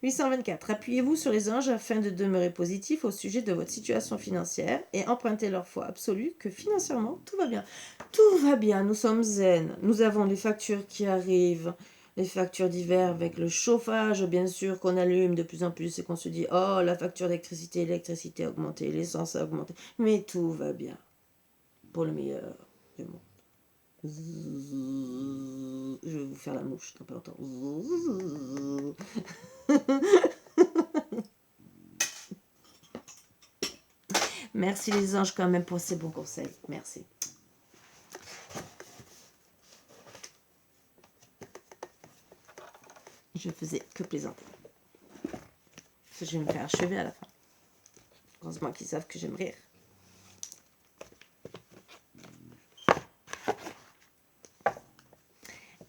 824. Appuyez-vous sur les anges afin de demeurer positif au sujet de votre situation financière et empruntez leur foi absolue que financièrement, tout va bien. Tout va bien, nous sommes zen. Nous avons les factures qui arrivent, les factures d'hiver avec le chauffage, bien sûr, qu'on allume de plus en plus et qu'on se dit « Oh, la facture d'électricité a augmenté, l'essence a augmenté. » Mais tout va bien. Pour le meilleur du monde. Je vais vous faire la mouche dans pas longtemps. Merci les anges quand même pour ces bons conseils. Merci. Je faisais que plaisanter. Parce que je vais me faire achever à la fin. Heureusement qu'ils savent que j'aime rire.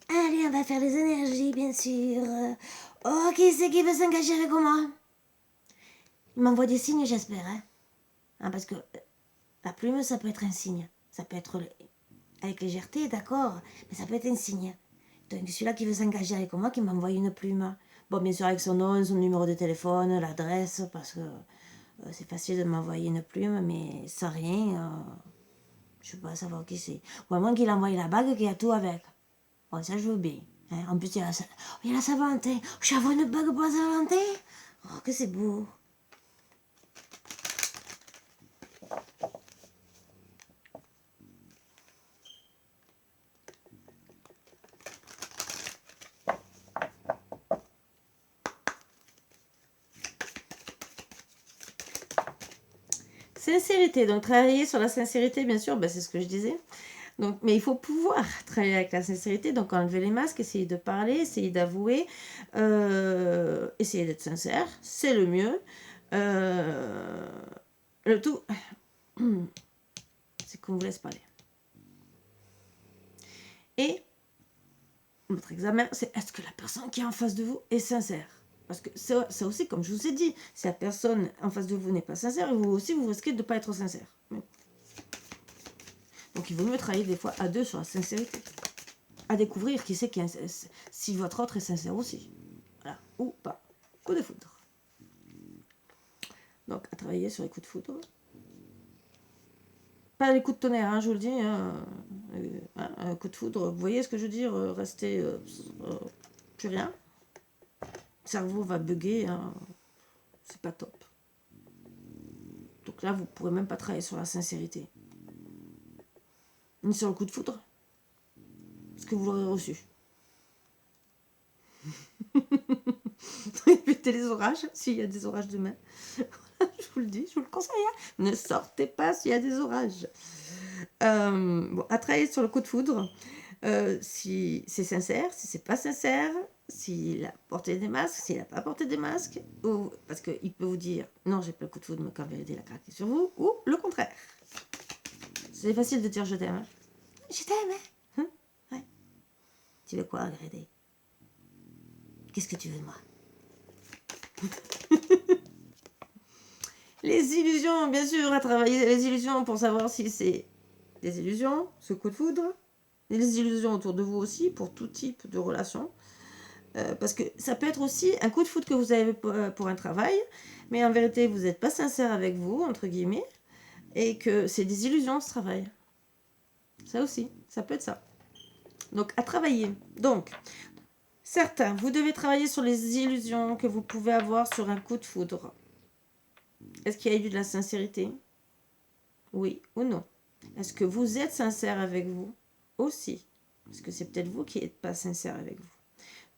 Allez, on va faire les énergies, bien sûr. Oh, qui c'est qui veut s'engager avec moi? Il m'envoie des signes, j'espère. Hein, parce que la plume, ça peut être un signe. Ça peut être avec légèreté, d'accord, mais ça peut être un signe. Donc celui-là qui veut s'engager avec moi, qui m'envoie une plume. Bon, bien sûr, avec son nom, son numéro de téléphone, l'adresse, parce que c'est facile de m'envoyer une plume, mais sans rien, je ne peux pas savoir qui c'est. Ou à moins qu'il envoie la bague qui a tout avec. Bon, ça, je veux bien. Hein. En plus, il y a la Saint-Valentin. J'avais une bague pour la Saint-Valentin. Oh, que c'est beau. Sincérité, donc travailler sur la sincérité, bien sûr, c'est ce que je disais. Donc, mais il faut pouvoir travailler avec la sincérité, donc enlever les masques, essayer de parler, essayer d'avouer, essayer d'être sincère, c'est le mieux. Le tout, c'est qu'on vous laisse parler. Et notre examen, c'est est-ce que la personne qui est en face de vous est sincère? Parce que ça aussi, comme je vous ai dit, si la personne en face de vous n'est pas sincère, vous aussi, vous risquez de ne pas être sincère. Donc il vaut mieux travailler des fois à deux sur la sincérité. À découvrir qui c'est si votre autre est sincère aussi. Voilà, ou pas. Coup de foudre. Donc à travailler sur les coups de foudre. Pas les coups de tonnerre, hein, je vous le dis. Un coup de foudre, vous voyez ce que je veux dire? Restez plus rien. Le cerveau va bugger. Hein. C'est pas top. Donc là, vous ne pourrez même pas travailler sur la sincérité. Ni sur le coup de foudre. Parce que vous l'aurez reçu. Évitez les orages, s'il y a des orages demain. Je vous le dis, je vous le conseille. Hein. Ne sortez pas s'il y a des orages. Bon, à travailler sur le coup de foudre. Si c'est sincère, si c'est pas sincère, s'il a porté des masques, s'il n'a pas porté des masques, ou parce qu'il peut vous dire non, j'ai pas le coup de foudre, mais qu'en vérité, il a craqué sur vous, ou le contraire. C'est facile de dire je t'aime. Hein. Je t'aime, hein, ouais. Tu veux quoi, Grédé? Qu'est-ce que tu veux de moi? Les illusions, bien sûr, à travailler les illusions pour savoir si c'est des illusions, ce coup de foudre, les illusions autour de vous aussi, pour tout type de relation. Parce que ça peut être aussi un coup de foudre que vous avez pour un travail, mais en vérité, vous n'êtes pas sincère avec vous, entre guillemets, et que c'est des illusions, ce travail. Ça aussi, ça peut être ça. Donc, à travailler. Donc, certains, vous devez travailler sur les illusions que vous pouvez avoir sur un coup de foudre. Est-ce qu'il y a eu de la sincérité? Oui ou non? Est-ce que vous êtes sincère avec vous aussi? Parce que c'est peut-être vous qui n'êtes pas sincère avec vous.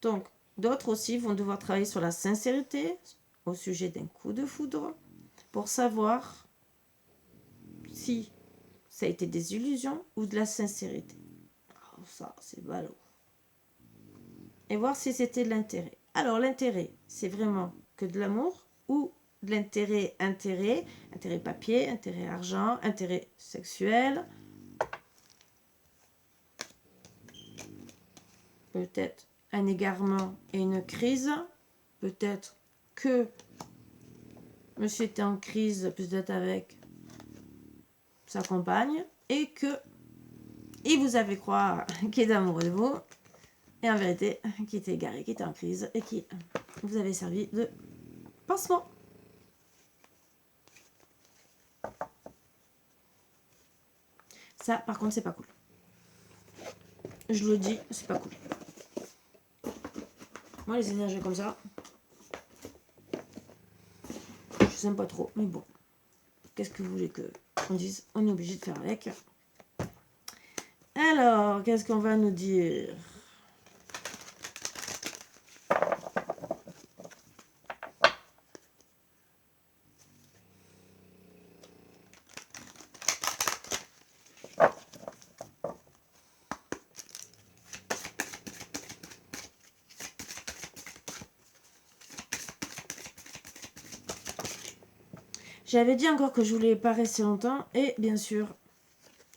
Donc, d'autres aussi vont devoir travailler sur la sincérité au sujet d'un coup de foudre pour savoir si ça a été des illusions ou de la sincérité. Oh, ça, c'est ballot. Et voir si c'était de l'intérêt. Alors, l'intérêt, c'est vraiment que de l'amour ou de l'intérêt, intérêt papier, intérêt argent, intérêt sexuel. Peut-être un égarement et une crise. Peut-être que monsieur était en crise, peut-être avec sa compagne, et que il vous avait croire qu'il est amoureux de vous, et en vérité, qui était égaré, qui était en crise, et qui vous avait servi de pansement. Ça, par contre, c'est pas cool. Je le dis, c'est pas cool. Moi, les énergies comme ça, je les aime pas trop, mais bon. Qu'est-ce que vous voulez qu'on dise? On est obligé de faire avec. Alors, qu'est-ce qu'on va nous dire? J'avais dit encore que je voulais pas rester longtemps, et bien sûr,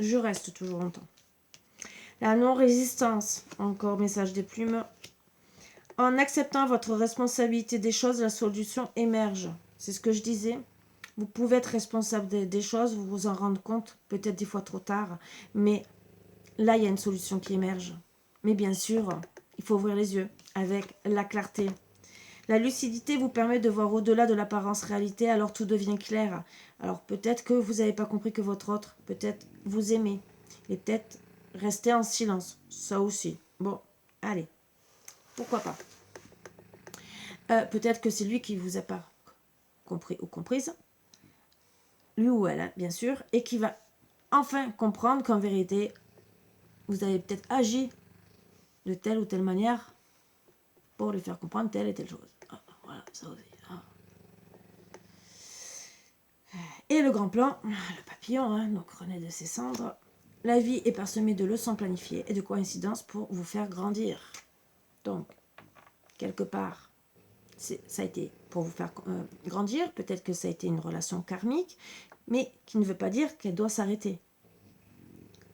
je reste toujours longtemps. La non-résistance, encore message des plumes. En acceptant votre responsabilité des choses, la solution émerge. C'est ce que je disais. Vous pouvez être responsable des choses, vous vous en rendre compte, peut-être des fois trop tard, mais là, il y a une solution qui émerge. Mais bien sûr, il faut ouvrir les yeux avec la clarté. La lucidité vous permet de voir au-delà de l'apparence réalité, alors tout devient clair. Alors peut-être que vous n'avez pas compris que votre autre, peut-être vous aimez, et peut-être rester en silence, ça aussi. Bon, allez, pourquoi pas. Peut-être que c'est lui qui vous a pas compris ou comprise, lui ou elle, hein, bien sûr, et qui va enfin comprendre qu'en vérité, vous avez peut-être agi de telle ou telle manière pour lui faire comprendre telle et telle chose. Ah, voilà, ça aussi. Ah. Et le grand plan, le papillon, hein, donc renaît de ses cendres. La vie est parsemée de leçons planifiées et de coïncidences pour vous faire grandir. Donc, quelque part, ça a été pour vous faire grandir. Peut-être que ça a été une relation karmique, mais qui ne veut pas dire qu'elle doit s'arrêter.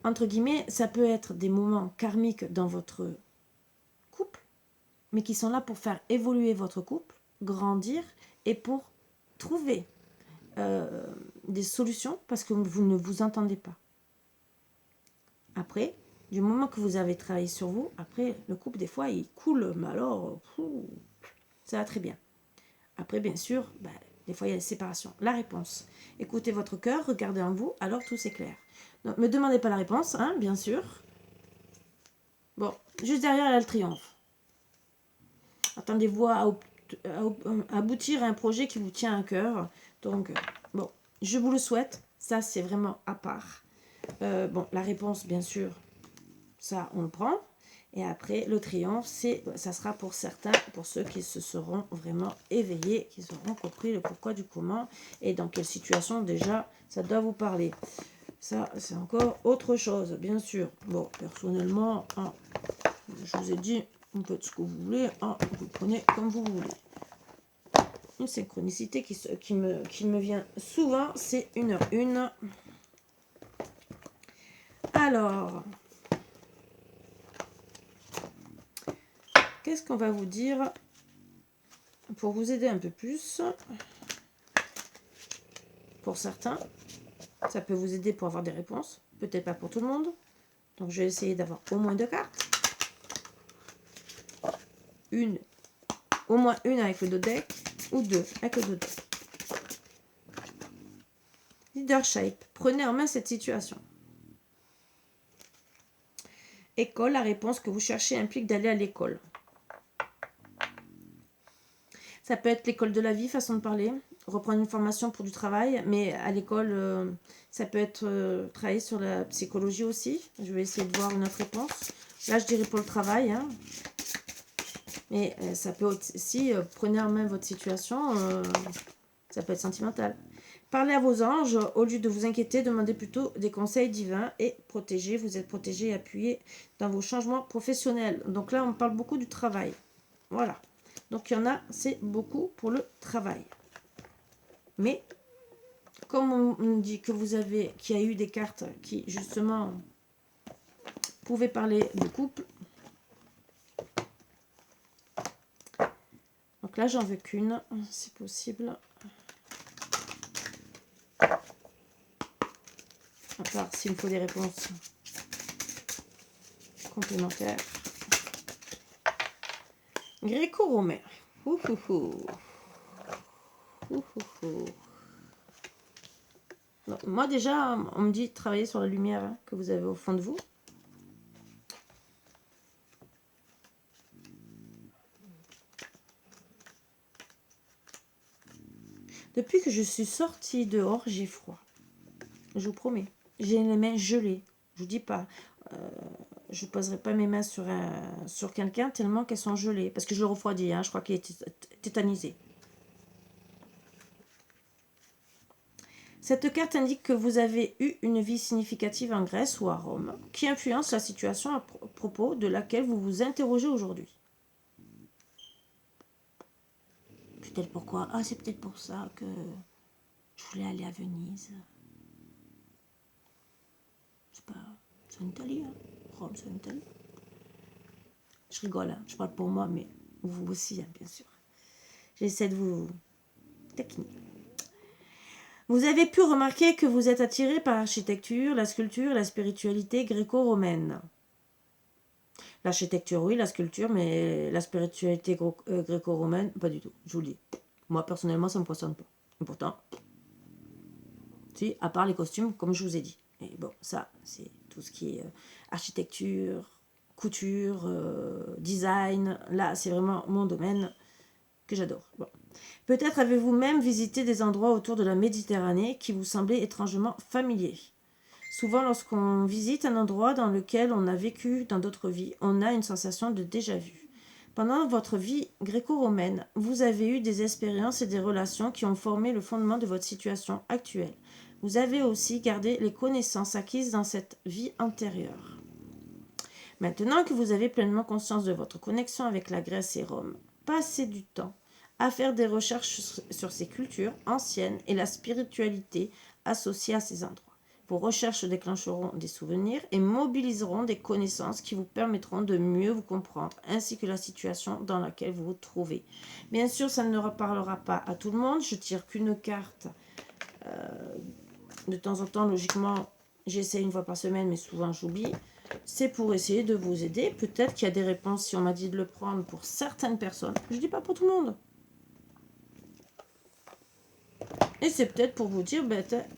Entre guillemets, ça peut être des moments karmiques dans votre couple, mais qui sont là pour faire évoluer votre couple, grandir et pour trouver des solutions parce que vous ne vous entendez pas. Après, du moment que vous avez travaillé sur vous, après, le couple, des fois, il coule, mais alors, ça va très bien. Après, bien sûr, des fois, il y a des séparations. La réponse, écoutez votre cœur, regardez en vous, alors tout c'est clair. Donc, ne me demandez pas la réponse, hein, bien sûr. Bon, juste derrière, il y a le triomphe. Attendez-vous à aboutir à un projet qui vous tient à cœur. Donc, bon, je vous le souhaite. Ça, c'est vraiment à part. Bon, la réponse, bien sûr, ça, on le prend. Et après, le triomphe, ça sera pour certains, pour ceux qui se seront vraiment éveillés, qui auront compris le pourquoi du comment et dans quelle situation déjà ça doit vous parler. Ça, c'est encore autre chose, bien sûr. Bon, personnellement, hein, je vous ai dit, vous faites ce que vous voulez, hein, vous prenez comme vous voulez. Une synchronicité qui me vient souvent, c'est 1h01. Alors, qu'est-ce qu'on va vous dire pour vous aider un peu plus? Pour certains, ça peut vous aider pour avoir des réponses. Peut-être pas pour tout le monde. Donc, je vais essayer d'avoir au moins 2 cartes. Au moins une avec le dos deck ou 2 avec le dos deck. Leadership. Prenez en main cette situation. École, la réponse que vous cherchez implique d'aller à l'école. Ça peut être l'école de la vie, façon de parler. Reprendre une formation pour du travail, mais à l'école, ça peut être travailler sur la psychologie aussi. Je vais essayer de voir une autre réponse. Là, je dirais pour le travail. Hein. Mais ça peut aussi, prenez en main votre situation, ça peut être sentimental. Parlez à vos anges, au lieu de vous inquiéter, demandez plutôt des conseils divins et protégez. Vous êtes protégé et appuyé dans vos changements professionnels. Donc là, on parle beaucoup du travail. Voilà. Donc il y en a, c'est beaucoup pour le travail. Mais, comme on dit que qu'il y a eu des cartes qui, justement, pouvaient parler de couple. Donc là, j'en veux qu'une, si possible. À part s'il me faut des réponses complémentaires. Gréco-romain. Moi déjà, on me dit de travailler sur la lumière hein, que vous avez au fond de vous. Depuis que je suis sortie dehors, j'ai froid. Je vous promets. J'ai les mains gelées. Je vous dis pas. Je ne poserai pas mes mains sur quelqu'un tellement qu'elles sont gelées. Parce que je le refroidis. Hein, je crois qu'il est tétanisé. Cette carte indique que vous avez eu une vie significative en Grèce ou à Rome, qui influence la situation à propos de laquelle vous vous interrogez aujourd'hui. Peut-être pourquoi? Ah, c'est peut-être pour ça que je voulais aller à Venise. C'est pas... C'est en Italie, hein. Rome, c'est en Italie. Je rigole, hein. Je parle pour moi, mais vous aussi, hein, bien sûr. J'essaie de vous taquiner. Vous avez pu remarquer que vous êtes attiré par l'architecture, la sculpture, la spiritualité gréco-romaine. L'architecture, oui, la sculpture, mais la spiritualité gréco-romaine, pas du tout, je vous le dis. Moi, personnellement, ça ne me passionne pas. Et pourtant, si, à part les costumes, comme je vous ai dit. Et bon, ça, c'est tout ce qui est architecture, couture, design. Là, c'est vraiment mon domaine que j'adore. Bon. Peut-être avez-vous même visité des endroits autour de la Méditerranée qui vous semblaient étrangement familiers. Souvent, lorsqu'on visite un endroit dans lequel on a vécu dans d'autres vies, on a une sensation de déjà-vu. Pendant votre vie gréco-romaine, vous avez eu des expériences et des relations qui ont formé le fondement de votre situation actuelle. Vous avez aussi gardé les connaissances acquises dans cette vie antérieure. Maintenant que vous avez pleinement conscience de votre connexion avec la Grèce et Rome, passez du temps à faire des recherches sur ces cultures anciennes et la spiritualité associée à ces endroits. Vos recherches déclencheront des souvenirs et mobiliseront des connaissances qui vous permettront de mieux vous comprendre, ainsi que la situation dans laquelle vous vous trouvez. Bien sûr, ça ne parlera pas à tout le monde. Je tire qu'une carte. De temps en temps, logiquement, j'essaie une fois par semaine, mais souvent j'oublie. C'est pour essayer de vous aider. Peut-être qu'il y a des réponses, si on m'a dit de le prendre pour certaines personnes. Je ne dis pas pour tout le monde. Et c'est peut-être pour vous dire,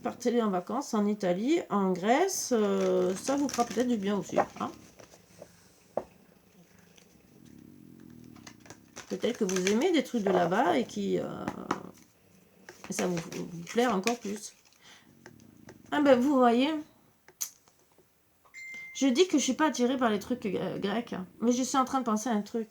partez en vacances en Italie, en Grèce, ça vous fera peut-être du bien aussi. Hein. Peut-être que vous aimez des trucs de là-bas et qui ça vous plaire encore plus. Ah ben vous voyez, je dis que je ne suis pas attirée par les trucs grecs, mais je suis en train de penser à un truc.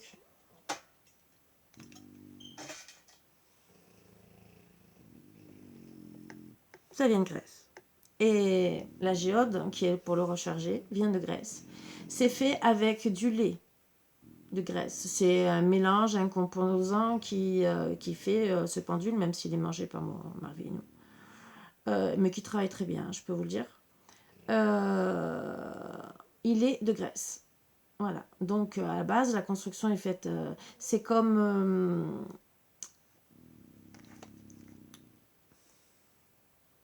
Ça vient de Grèce. Et la géode, qui est pour le recharger, vient de Grèce. C'est fait avec du lait de Grèce. C'est un mélange, un composant qui fait ce pendule, même s'il est mangé par mon mari, mais qui travaille très bien, je peux vous le dire. Il est de Grèce. Voilà. Donc, à la base, la construction est faite... c'est comme...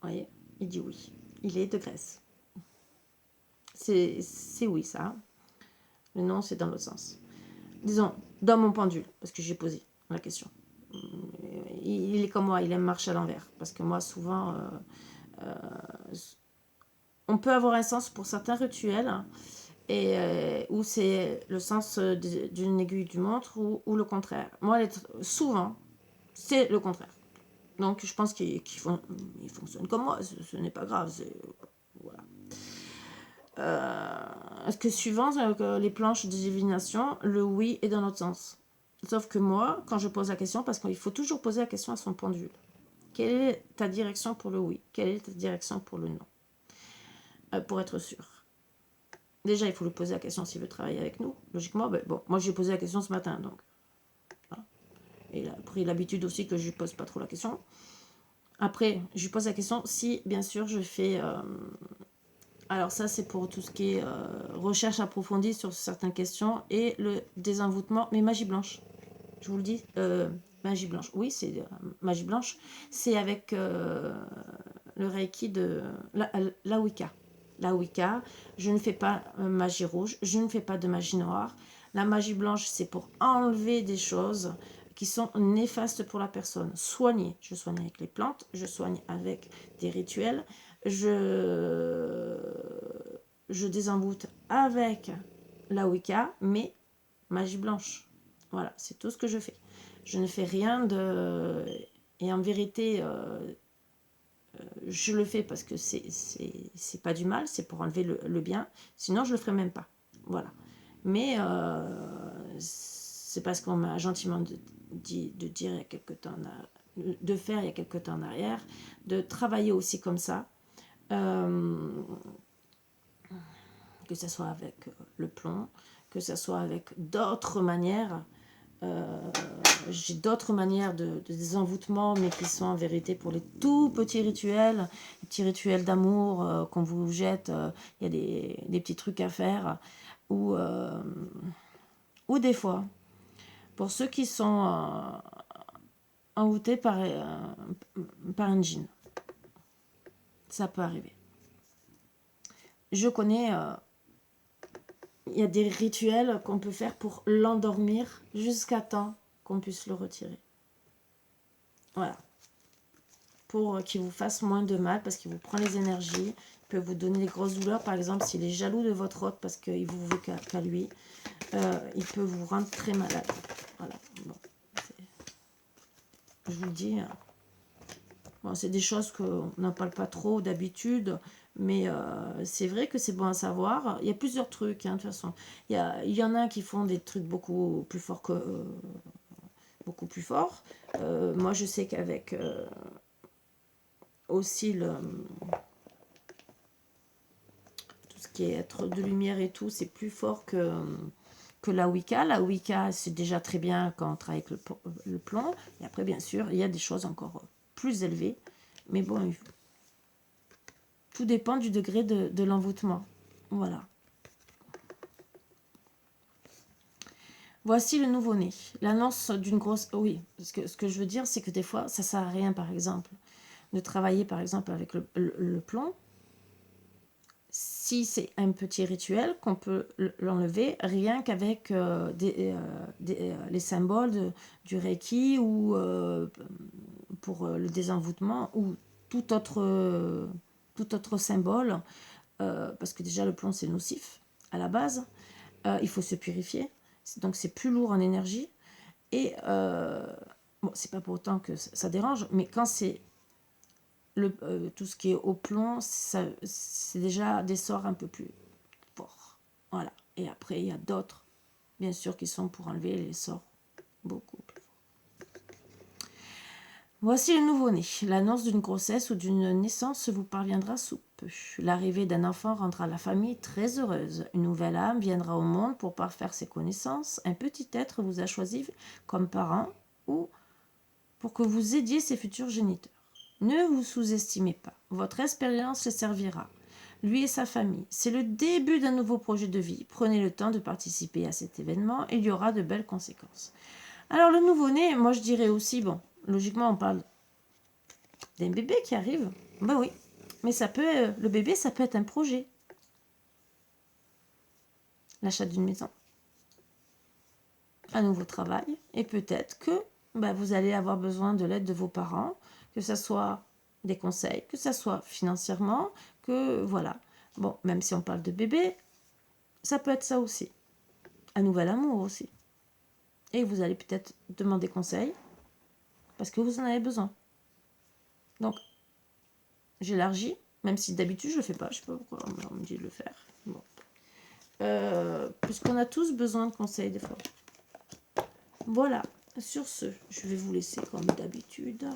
voyez, il dit oui. Il est de Grèce. C'est oui, ça. Le nom, c'est dans l'autre sens. Disons, dans mon pendule, parce que j'ai posé la question. Il est comme moi, il aime marcher à l'envers. Parce que moi, souvent, on peut avoir un sens pour certains rituels, et où c'est le sens d'une aiguille du montre ou le contraire. Moi, souvent, c'est le contraire. Donc, je pense qu'il fonctionne comme moi. Ce n'est pas grave. Voilà. Est-ce que suivant les planches de divination, le oui est dans l'autre sens. Sauf que moi, quand je pose la question, parce qu'il faut toujours poser la question à son pendule. Quelle est ta direction pour le oui? Quelle est ta direction pour le non? Pour être sûr. Déjà, il faut lui poser la question s'il veut travailler avec nous. Logiquement, bon, moi j'ai posé la question ce matin, donc. Voilà. Et il a pris l'habitude aussi que je lui pose pas trop la question. Après, je lui pose la question si, bien sûr, je fais... alors ça, c'est pour tout ce qui est recherche approfondie sur certaines questions et le désenvoûtement, mais magie blanche. Je vous le dis, magie blanche. Oui, c'est magie blanche. C'est avec le Reiki de la Wicca. La Wicca, je ne fais pas magie rouge, je ne fais pas de magie noire. La magie blanche, c'est pour enlever des choses qui sont néfastes pour la personne. Soigner. Je soigne avec les plantes, je soigne avec des rituels, je désenvoûte avec la Wicca, mais magie blanche. Voilà, c'est tout ce que je fais. Je ne fais rien de... Et en vérité, je le fais parce que c'est pas du mal, c'est pour enlever le bien. Sinon, je le ferais même pas. Voilà. Mais c'est parce qu'on m'a gentiment dit de dire il y a quelque temps, de faire il y a quelque temps en arrière, de travailler aussi comme ça. Que ce soit avec le plomb, que ce soit avec d'autres manières. J'ai d'autres manières de désenvoûtement, mais qui sont en vérité pour les tout petits rituels, les petits rituels d'amour qu'on vous jette. Il y a des petits trucs à faire. Ou des fois, pour ceux qui sont envoûtés par un djinn. Ça peut arriver. Je connais... il y a des rituels qu'on peut faire pour l'endormir jusqu'à temps qu'on puisse le retirer. Voilà. Pour qu'il vous fasse moins de mal, parce qu'il vous prend les énergies, il peut vous donner des grosses douleurs. Par exemple, s'il est jaloux de votre hôte parce qu'il vous veut qu'à lui, il peut vous rendre très malade. Voilà. Bon, je vous le dis. Bon, c'est des choses qu'on n'en parle pas trop d'habitude, Mais c'est vrai que c'est bon à savoir. Il y a plusieurs trucs, hein, de toute façon. Il y en a qui font des trucs beaucoup plus forts que... beaucoup plus forts. Moi, je sais qu'avec aussi tout ce qui est être de lumière et tout, c'est plus fort que la Wicca. La Wicca, c'est déjà très bien quand on travaille avec le plomb. Et après, bien sûr, il y a des choses encore plus élevées. Mais bon, tout dépend du degré de l'envoûtement. Voilà. Voici le nouveau-né. L'annonce d'une grosse... Oui, ce que je veux dire, c'est que des fois, ça ne sert à rien, par exemple, de travailler, par exemple, avec le plomb. Si c'est un petit rituel, qu'on peut l'enlever rien qu'avec les symboles du Reiki ou pour le désenvoûtement ou tout autre symbole, parce que déjà le plomb c'est nocif à la base, il faut se purifier, donc c'est plus lourd en énergie et bon, c'est pas pour autant que ça dérange, mais quand c'est tout ce qui est au plomb, c'est déjà des sorts un peu plus forts. Voilà. Et après, il y a d'autres, bien sûr, qui sont pour enlever les sorts beaucoup plus forts. Voici le nouveau-né. L'annonce d'une grossesse ou d'une naissance vous parviendra sous peu. L'arrivée d'un enfant rendra la famille très heureuse. Une nouvelle âme viendra au monde pour parfaire ses connaissances. Un petit être vous a choisi comme parent ou pour que vous aidiez ses futurs géniteurs. Ne vous sous-estimez pas. Votre expérience le servira. Lui et sa famille. C'est le début d'un nouveau projet de vie. Prenez le temps de participer à cet événement et il y aura de belles conséquences. Alors le nouveau-né, moi je dirais aussi, bon, logiquement on parle d'un bébé qui arrive. Ben oui, mais le bébé ça peut être un projet. L'achat d'une maison, un nouveau travail et peut-être que vous allez avoir besoin de l'aide de vos parents, que ce soit des conseils, que ce soit financièrement, que voilà. Bon, même si on parle de bébé, ça peut être ça aussi. Un nouvel amour aussi. Et vous allez peut-être demander conseil parce que vous en avez besoin. Donc, j'élargis, même si d'habitude je le fais pas. Je sais pas pourquoi on me dit de le faire. Bon. Puisqu'on a tous besoin de conseils des fois. Voilà. Sur ce, je vais vous laisser comme d'habitude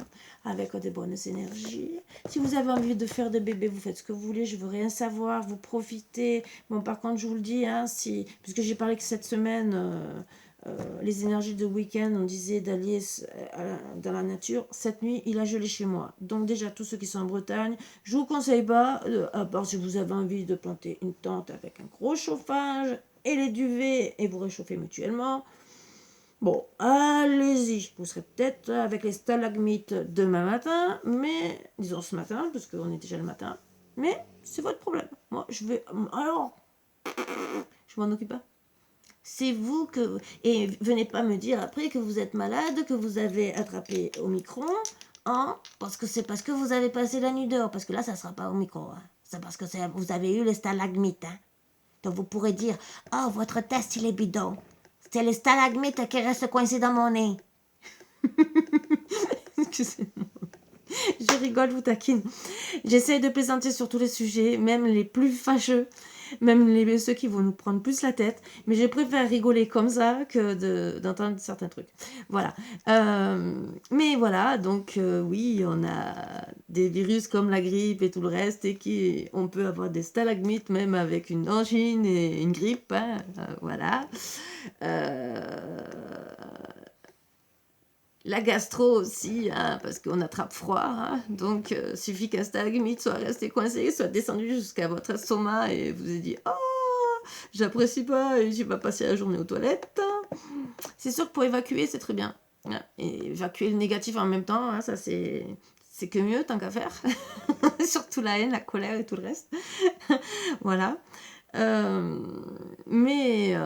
avec des bonnes énergies. Si vous avez envie de faire des bébés, vous faites ce que vous voulez. Je veux rien savoir. Vous profitez. Bon, par contre, je vous le dis, hein, puisque j'ai parlé que cette semaine, les énergies de week-end, on disait d'aller dans la nature. Cette nuit, il a gelé chez moi. Donc déjà, tous ceux qui sont en Bretagne, je vous conseille pas, à part si vous avez envie de planter une tente avec un gros chauffage et les duvets et vous réchauffer mutuellement. Bon, allez-y. Vous serez peut-être avec les stalagmites demain matin, mais disons ce matin, parce qu'on est déjà le matin. Mais c'est votre problème. Moi, je vais... Alors, je m'en occupe pas. C'est vous que... Et venez pas me dire après que vous êtes malade, que vous avez attrapé au micro, hein, parce que c'est parce que vous avez passé la nuit dehors, parce que là, ça sera pas au micro. Hein. C'est parce que vous avez eu les stalagmites. Hein. Donc vous pourrez dire, oh, votre test, il est bidon. C'est les stalagmites qui restent coincés dans mon nez. Excusez-moi. Je rigole, je vous taquine. J'essaie de plaisanter sur tous les sujets, même les plus fâcheux, même ceux qui vont nous prendre plus la tête. Mais je préfère rigoler comme ça que d'entendre certains trucs. Voilà. Mais voilà, donc oui, on a des virus comme la grippe et tout le reste, et on peut avoir des stalagmites même avec une angine et une grippe. Hein, voilà. La gastro aussi, hein, parce qu'on attrape froid. Hein, donc, suffit qu'un stalagmite soit resté coincé, soit descendu jusqu'à votre estomac et vous ayez dit « Oh, j'apprécie pas et je vais passer la journée aux toilettes. » C'est sûr que pour évacuer, c'est très bien. Hein, et évacuer le négatif en même temps, hein, ça c'est que mieux, tant qu'à faire. Surtout la haine, la colère et tout le reste. Voilà. Mais...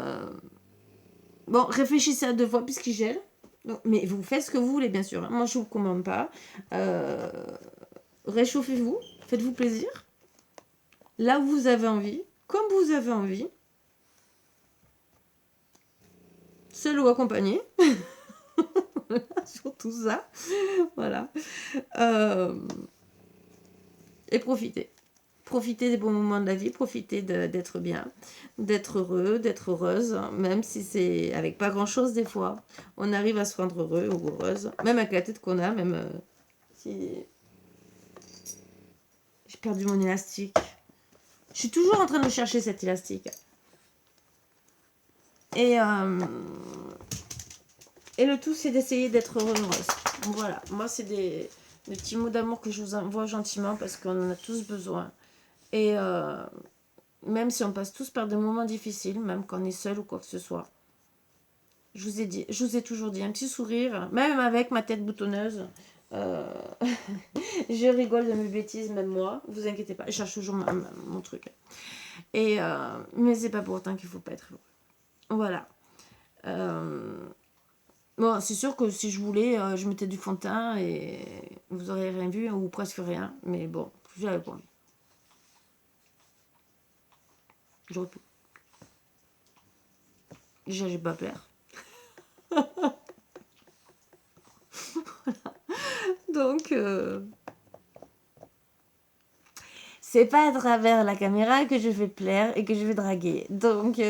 bon, réfléchissez à 2 fois puisqu'il gèle. Donc, mais vous faites ce que vous voulez, bien sûr. Hein. Moi, je ne vous commande pas. Réchauffez-vous. Faites-vous plaisir. Là où vous avez envie. Comme vous avez envie. Seul ou accompagné. Surtout ça. Voilà. Et profitez. Profitez des bons moments de la vie, profitez d'être bien, d'être heureux, d'être heureuse, même si c'est avec pas grand-chose des fois. On arrive à se rendre heureux ou heureuse, même avec la tête qu'on a, même si... J'ai perdu mon élastique. Je suis toujours en train de chercher cet élastique. Et le tout, c'est d'essayer d'être heureuse. Voilà, moi, c'est des petits mots d'amour que je vous envoie gentiment parce qu'on en a tous besoin. Et même si on passe tous par des moments difficiles, même quand on est seul ou quoi que ce soit, je vous ai toujours dit, un petit sourire, même avec ma tête boutonneuse, je rigole de mes bêtises, même moi, vous inquiétez pas, je cherche toujours mon truc. Et, mais c'est pas pour autant qu'il faut pas être heureux. Voilà. Bon, c'est sûr que si je voulais, je mettais du fond de teint et vous auriez rien vu, ou presque rien, mais bon, j'avais pas envie. J'aurais pu. Déjà, j'ai pas peur. Voilà. Donc, c'est pas à travers la caméra que je vais plaire et que je vais draguer. Donc,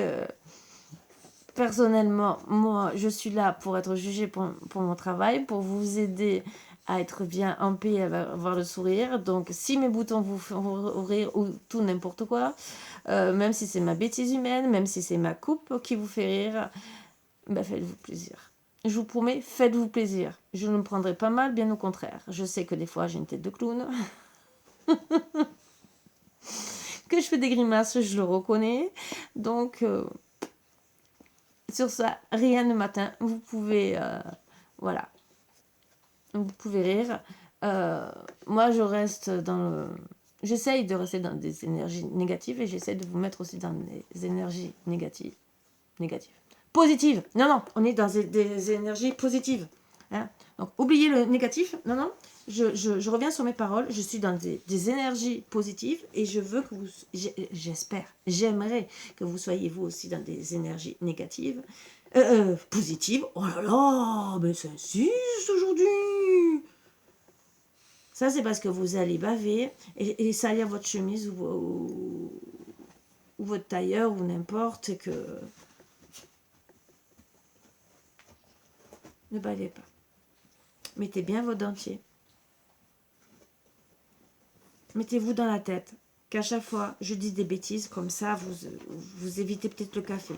personnellement, moi, je suis là pour être jugée pour mon travail, pour vous aider à être bien en paix, à avoir le sourire. Donc, si mes boutons vous font rire ou tout n'importe quoi, même si c'est ma bêtise humaine, même si c'est ma coupe qui vous fait rire, ben faites-vous plaisir. Je vous promets, faites-vous plaisir. Je ne me prendrai pas mal, bien au contraire. Je sais que des fois, j'ai une tête de clown. Que je fais des grimaces, je le reconnais. Donc, sur ça, rien ne m'atteint. Vous pouvez, voilà, vous pouvez rire. Moi, je reste dans le... J'essaye de rester dans des énergies négatives et j'essaie de vous mettre aussi dans des énergies négatives. Positives. Non, non, on est dans des énergies positives. Hein. Donc, oubliez le négatif. Non, non. Je reviens sur mes paroles. Je suis dans des énergies positives et je veux que vous... J'espère, j'aimerais que vous soyez vous aussi dans des énergies négatives. Positives. Oh là là, mais ça insiste aujourd'hui. Ça, c'est parce que vous allez baver et salir votre chemise ou votre tailleur ou n'importe et que... Ne bavez pas. Mettez bien vos dentiers. Mettez-vous dans la tête qu'à chaque fois, je dis des bêtises, comme ça, vous évitez peut-être le café.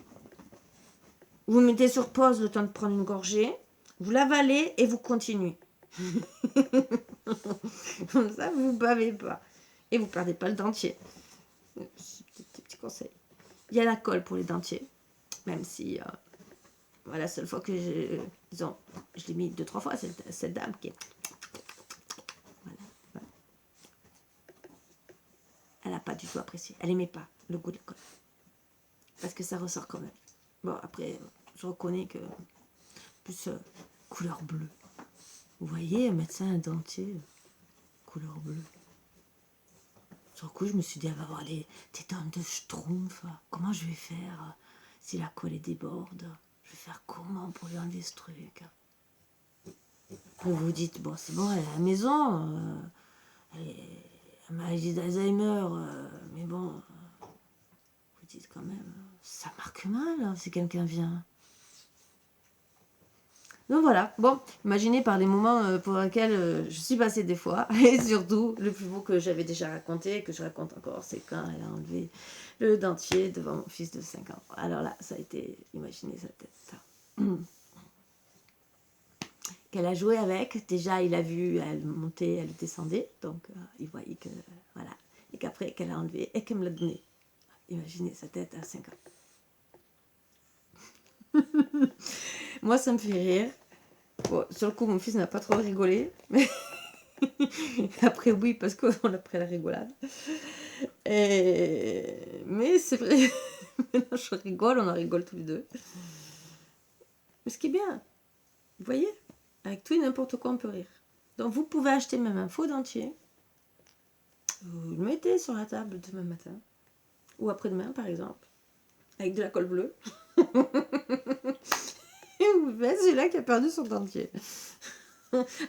Vous mettez sur pause le temps de prendre une gorgée, vous l'avalez et vous continuez. Comme ça, vous ne bavez pas. Et vous ne perdez pas le dentier. C'est un petit conseil. Il y a la colle pour les dentiers, même si... voilà, la seule fois que disons, je l'ai mis 2-3 fois, cette dame qui est... Voilà. Elle n'a pas du tout apprécié. Elle n'aimait pas le goût de la colle. Parce que ça ressort quand même. Bon, après, je reconnais que... Plus couleur bleue. Vous voyez, un médecin, un dentier, couleur bleue. Sur le coup, je me suis dit, elle va avoir des dents de schtroumpf. Comment je vais faire si la colle déborde? Je vais faire comment pour lui enlever ce truc? Vous vous dites, bon, c'est bon, elle est à la maison. Elle a maladie d'Alzheimer. Mais bon, vous dites quand même, ça marque mal hein, si quelqu'un vient. Donc voilà, bon, imaginez par les moments pour lesquels je suis passée des fois, et surtout, le plus beau que j'avais déjà raconté, et que je raconte encore, c'est quand elle a enlevé le dentier devant mon fils de 5 ans. Alors là, ça a été, imaginez sa tête. Qu'elle a joué avec, déjà il a vu, elle montait, elle descendait, donc il voyait que, voilà, et qu'après qu'elle a enlevé et qu'elle me l'a donné. Imaginez sa tête à 5 ans. Moi, ça me fait rire. Bon, sur le coup, mon fils n'a pas trop rigolé. Mais après, oui, parce qu'on a pris la rigolade. Mais c'est vrai. Maintenant, je rigole, on en rigole tous les deux. Mais ce qui est bien, vous voyez, avec tout et n'importe quoi, on peut rire. Donc, vous pouvez acheter même un faux dentier. Vous le mettez sur la table demain matin. Ou après-demain, par exemple. Avec de la colle bleue. Et vous faites celui-là qui a perdu son dentier.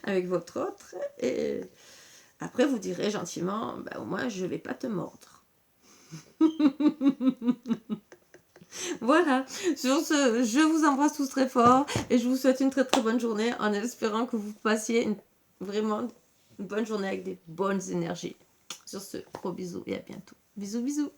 Avec votre autre. Et Après, vous direz gentiment, au moins, je ne vais pas te mordre. Voilà, sur ce, je vous embrasse tous très fort et je vous souhaite une très très bonne journée en espérant que vous passiez vraiment une bonne journée avec des bonnes énergies. Sur ce, gros bisous et à bientôt. Bisous, bisous.